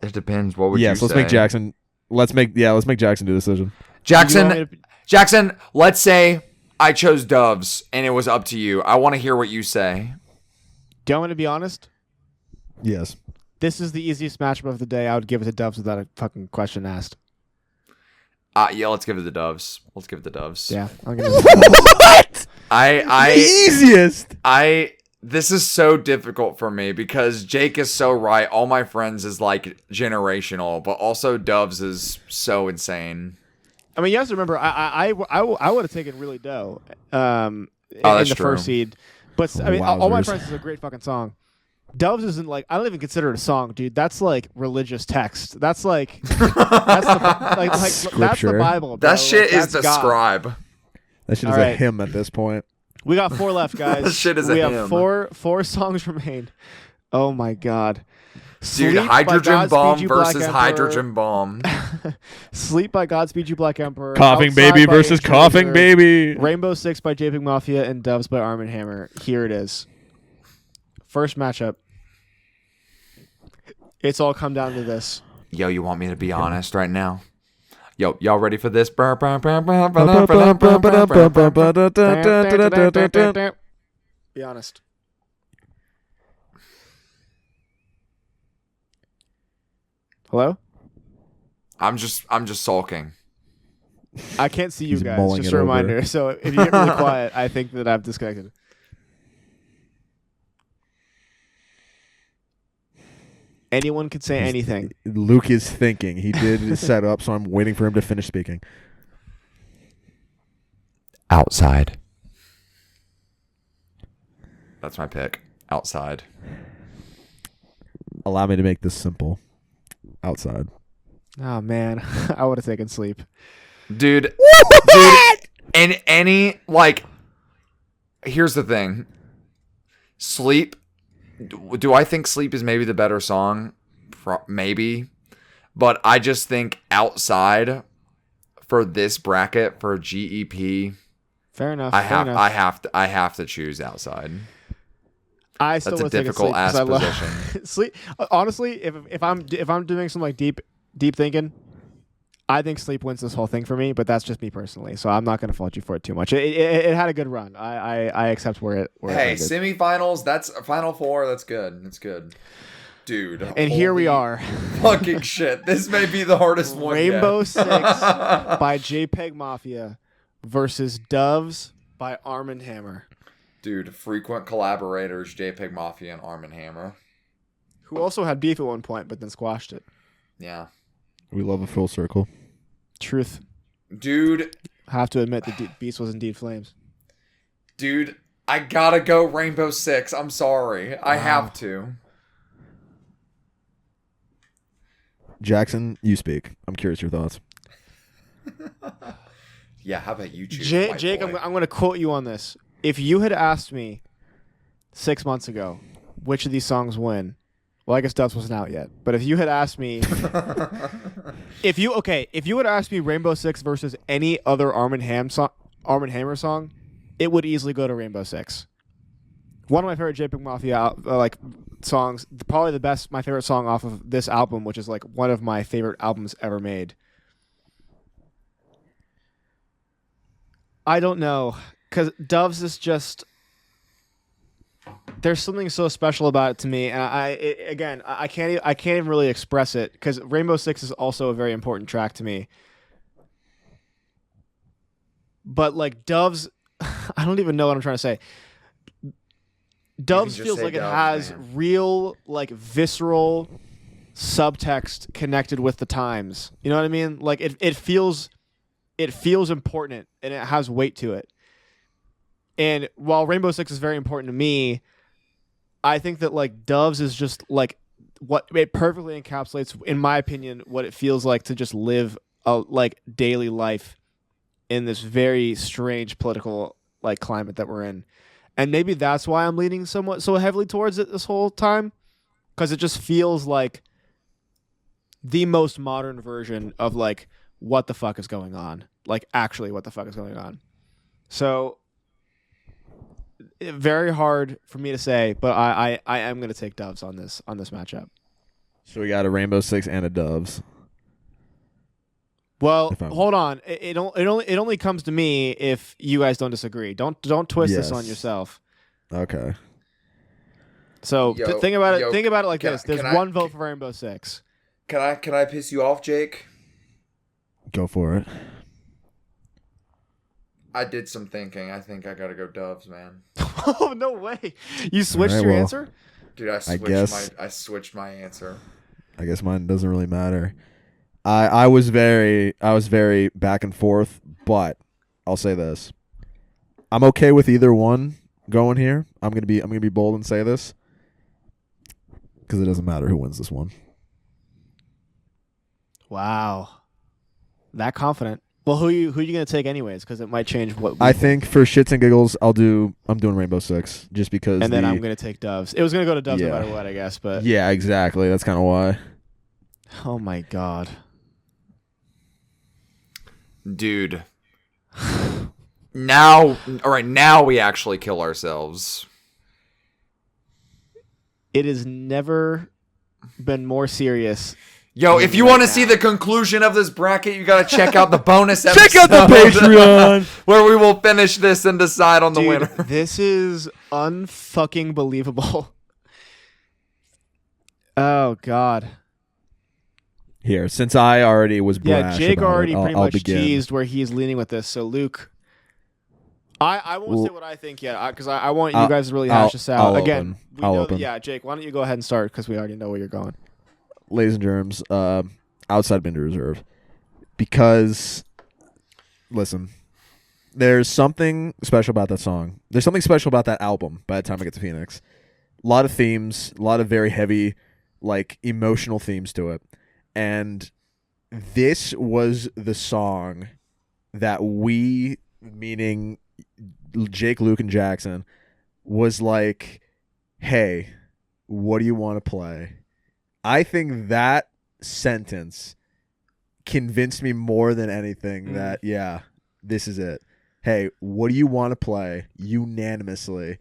It depends. What would Yes, you let's say? make Jackson. Let's make Jackson do the decision. You want me to- Jackson, let's say I chose Doves and it was up to you. I want to hear what you say. Do you want me to be honest? Yes. This is the easiest matchup of the day. I would give it to Doves without a fucking question asked. Yeah, let's give it the Doves. Let's give it the Doves. Yeah, I'll give it to Doves. What? I Easiest. this is so difficult for me because Jake is so right. All my friends is like generational, but also Doves is so insane. I mean, you have to remember, I would have taken Really Doe in that's the true. first seed. But, I mean, All My Wowzers. Friends is a great fucking song. Doves isn't like, I don't even consider it a song, dude. That's like religious text. That's like, that's the Scripture. Bible, bro. That shit Like, is that's the God. scribe. That shit is All a right. hymn at this point. We got 4 left, guys. That shit is a we hymn. have four songs remain. Oh my god. Dude, Sleep by hydrogen Godspeed bomb You Black versus Emperor. hydrogen bomb. Sleep by Godspeed You Black Emperor. Coughing Outside baby by versus Angel coughing Wizard, baby. Rainbow Six by JPEG Mafia and Doves by Arm & Hammer. Here it is. First matchup. It's all come down to this. Yo, you want me to be honest right now? Yo, y'all ready for this? Be honest. Hello? I'm just sulking. I can't see you He's guys. mulling Just it a over. reminder. So if you get really quiet, I think that I've disconnected. Anyone could say anything. Luke is thinking. He did set up, so I'm waiting for him to finish speaking. Outside. That's my pick. Outside. Allow me to make this simple. Outside. Oh man, I would have taken Sleep. Dude, and any, like, here's the thing. Sleep, do I think Sleep is maybe the better song? Maybe. But I just think Outside for this bracket for GEP, Fair enough. I have to choose Outside. I still That's a would take difficult Sleep, ass 'cause I love- position. Sleep. Honestly, if I'm doing some like deep thinking, I think Sleep wins this whole thing for me. But that's just me personally, so I'm not going to fault you for it too much. It had a good run. I accept where it Hey, ended. semifinals, that's Final Four, that's good. That's good. Dude. And here we holy are. Fucking shit. This may be the hardest one Rainbow yet. Six by JPEG Mafia versus Doves by Arm & Hammer. Dude, frequent collaborators, JPEG Mafia and Arm & Hammer. Who also had beef at one point, but then squashed it. Yeah. We love a full circle. Truth. Dude, Have to admit, the beast was indeed flames. I gotta go Rainbow Six. I'm sorry. I have to. Jackson, you speak. I'm curious your thoughts. Yeah, how about you choose? Jake, I'm going to quote you on this. If you had asked me 6 months ago which of these songs win, well, I guess Doves wasn't out yet. But if you had asked me, if you had asked me Rainbow Six versus any other Arm & Hammer song, it would easily go to Rainbow Six. One of my favorite JPEG Mafia songs, probably my favorite song off of this album, which is like one of my favorite albums ever made. I don't know, because Doves is just, there's something so special about it to me, and I can't even really express it, because Rainbow Six is also a very important track to me. But like Doves, I don't even know what I'm trying to say. Doves feels like it has real, like, visceral subtext connected with the times. You know what I mean? Like it feels important and it has weight to it. And while Rainbow Six is very important to me, I think that like Doves is just like what it perfectly encapsulates, in my opinion, what it feels like to just live a like daily life in this very strange political like climate that we're in. And maybe that's why I'm leaning so heavily towards it this whole time, because it just feels like the most modern version of like what the fuck is going on, like actually what the fuck is going on. So very hard for me to say, but I am gonna take Doves on this matchup. So we got a Rainbow Six and a Doves. Well, hold on. It only comes to me if you guys don't disagree. Don't twist this on yourself. Okay. So think about it. Think about it like this. There's one vote for Rainbow Six. Can I piss you off, Jake? Go for it. I did some thinking. I think I gotta go Doves, man. Oh no way! You switched your answer, dude. I switched my answer. I guess mine doesn't really matter. I was very back and forth, but I'll say this: I'm okay with either one going here. I'm gonna be bold and say this because it doesn't matter who wins this one. Wow, that confident. Well, who you gonna take anyways? Because it might change what I think for shits and giggles. I'm doing Rainbow Six just because. And then I'm gonna take Doves. It was gonna go to Doves no matter what, I guess. But yeah, exactly. That's kind of why. Oh my god. Dude. Now we actually kill ourselves. It has never been more serious. Yo, if you want to see the conclusion of this bracket, you got to check out the bonus episode. Check out the Patreon where we will finish this and decide on the winner. This is unfucking believable. Oh god. Here, since I already was brash Jake about already it, pretty I'll much begin. teased where he's leaning with this. So Luke, I won't say what I think yet because I want you guys to really hash this out. I'll Again, open. Jake, why don't you go ahead and start because we already know where you're going. ladies and germs, outside Injury Reserve, because listen, there's something special about that song. There's something special about that album. By the time I get to Phoenix, a lot of themes, a lot of very heavy, like emotional themes to it, and this was the song that we, meaning Jake, Luke, and Jackson, was like, hey, what do you want to play? I think that sentence convinced me more than anything that, yeah, this is it. Hey, what do you want to play? Unanimously,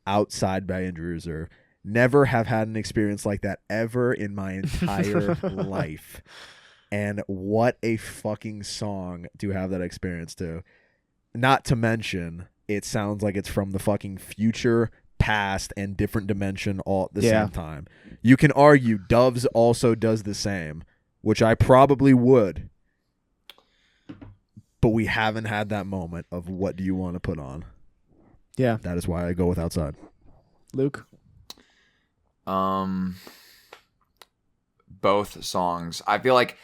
Outside by Injury Reserve. Never have had an experience like that ever in my entire life. And what a fucking song to have that experience to. Not to mention, it sounds like it's from the fucking future, past, and different dimension all at the same time. You can argue Doves also does the same, which I probably would. But we haven't had that moment of what do you want to put on. Yeah. That is why I go with Outside. Luke? Both songs. I feel like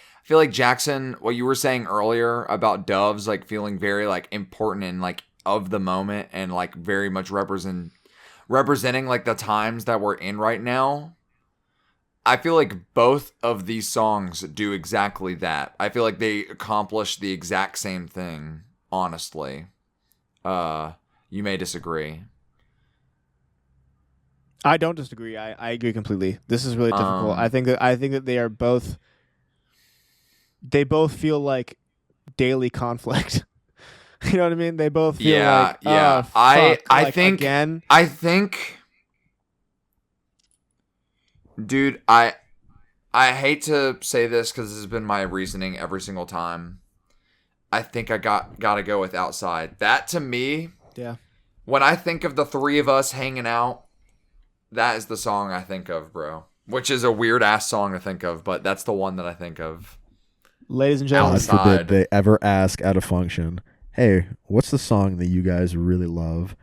Jackson, what you were saying earlier about Doves, like feeling very like important and like of the moment and like very much representing like the times that we're in right now. I feel like both of these songs do exactly that. I feel like they accomplish the exact same thing, honestly. You may disagree. I don't disagree. I agree completely. This is really difficult. I think that they are both. They both feel like daily conflict. You know what I mean? They both feel like yeah. fuck, I like, think again. I think, dude. I hate to say this because this has been my reasoning every single time. I think I gotta go with Outside. That to me, yeah. When I think of the three of us hanging out, that is the song I think of, bro. Which is a weird ass song to think of, but that's the one that I think of. Ladies and gentlemen, God forbid they ever ask at a function, hey, what's the song that you guys really love?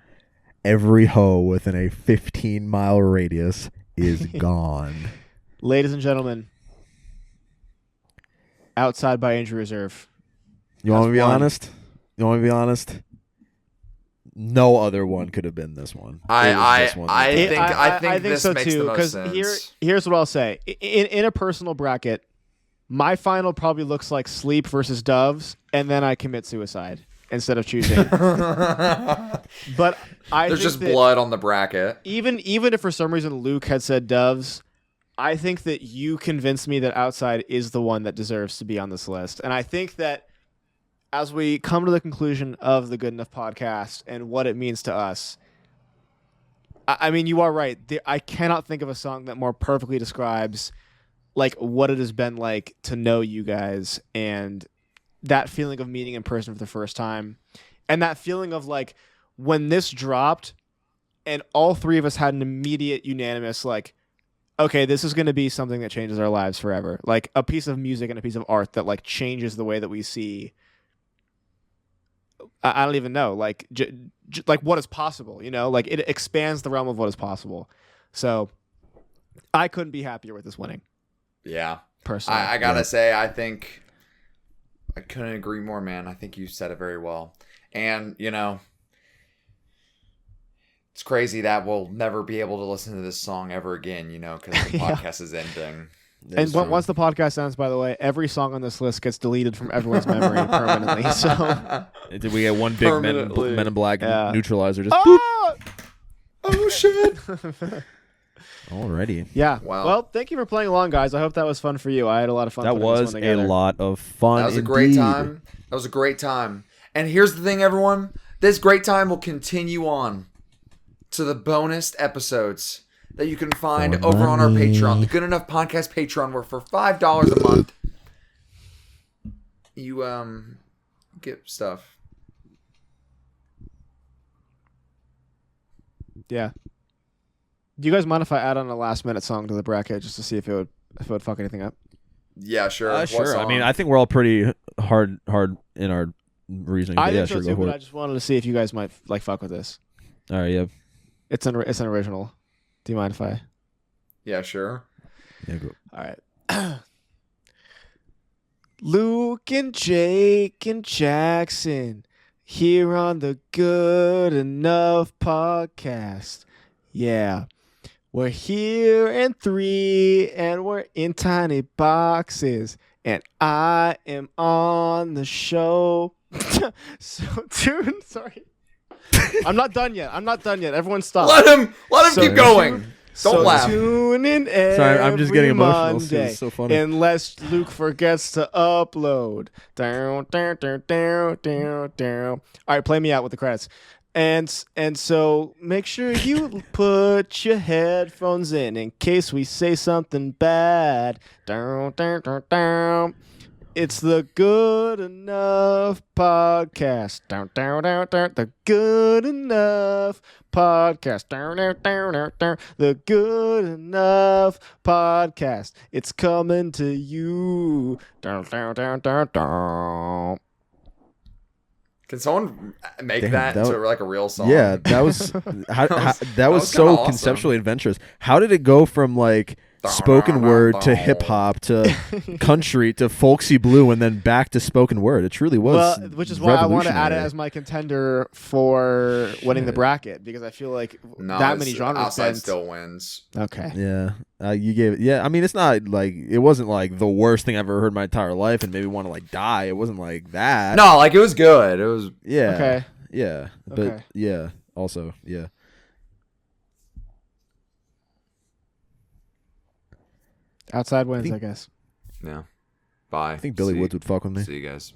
Every hoe within a 15-mile radius is gone. Ladies and gentlemen, Outside by Injury Reserve. You want me to be honest? No other one could have been this one. I think this so makes too. the most sense. Here's what I'll say. In a personal bracket, my final probably looks like Sleep versus Doves, and then I commit suicide instead of choosing. But there's just blood on the bracket. Even if for some reason Luke had said Doves, I think that you convinced me that Outside is the one that deserves to be on this list. And I think that as we come to the conclusion of the Good Enough podcast and what it means to us, I mean, you are right. I cannot think of a song that more perfectly describes like what it has been like to know you guys and that feeling of meeting in person for the first time. And that feeling of like when this dropped and all three of us had an immediate unanimous like, okay, this is going to be something that changes our lives forever. Like a piece of music and a piece of art that like changes the way that we see. I don't even know, like like what is possible, you know, like it expands the realm of what is possible. So I couldn't be happier with this winning. Yeah. Personally. I gotta say, I think I couldn't agree more, man. I think you said it very well. And, you know, it's crazy that we'll never be able to listen to this song ever again, you know, because the podcast is ending. And once the podcast ends, by the way, every song on this list gets deleted from everyone's memory permanently. So Did we get one big Men in Black neutralizer? Just boop. Oh, shit. Alrighty. Yeah. Wow. Well, thank you for playing along, guys. I hope that was fun for you. I had a lot of fun. That was a lot of fun. That was a great time. That was a great time. And here's the thing, everyone. This great time will continue on to the bonus episodes that you can find over on our Patreon, the Good Enough Podcast Patreon, where for $5 a month, you get stuff. Yeah. Do you guys mind if I add on a last minute song to the bracket just to see if it would fuck anything up? Yeah, sure. What Sure. song? I mean, I think we're all pretty hard in our reasoning. I Yeah, think so sure. too, Go for but it. I just wanted to see if you guys might like fuck with this. All right. Yeah. It's an original. Do you mind if I? Yeah, sure. Yeah. Go. All right. Luke and Jake and Jackson here on the Good Enough podcast. Yeah. We're here in 3 and we're in tiny boxes. And I am on the show. So, dude, sorry. I'm not done yet. Everyone stop. Let him keep going. Don't So laugh. tune in every Sorry, I'm just getting emotional. Monday, It's so funny. unless Luke forgets to upload. Down, down, down, down, down, down. All right, play me out with the credits. And so make sure you put your headphones in case we say something bad. Down, down, down, down. It's the Good Enough podcast. Down, down, down, down. The Good Enough podcast. Down, down, down, down, down. The Good Enough podcast. It's coming to you. Down, down, down, down, down. Can someone make Damn, that that into like a real song? Yeah, that was that was so kinda awesome. conceptually adventurous. How did it go from like spoken word to hip hop to country to folksy blue and then back to spoken word? It truly was. Well, which is why I want to add it revolutionary. as my contender for winning the bracket, because I feel like No, that many genres. Outside bent- still wins. Okay. Yeah, you gave it. Yeah, I mean, it's not like it wasn't like the worst thing I've ever heard in my entire life and made me want to like die. It wasn't like that. No, like it was good. It was. Yeah. Okay. Yeah. But Okay. yeah. Also, yeah. Outside wins, I guess. Yeah. Bye. I think Billy Woods would fuck with me. See you guys.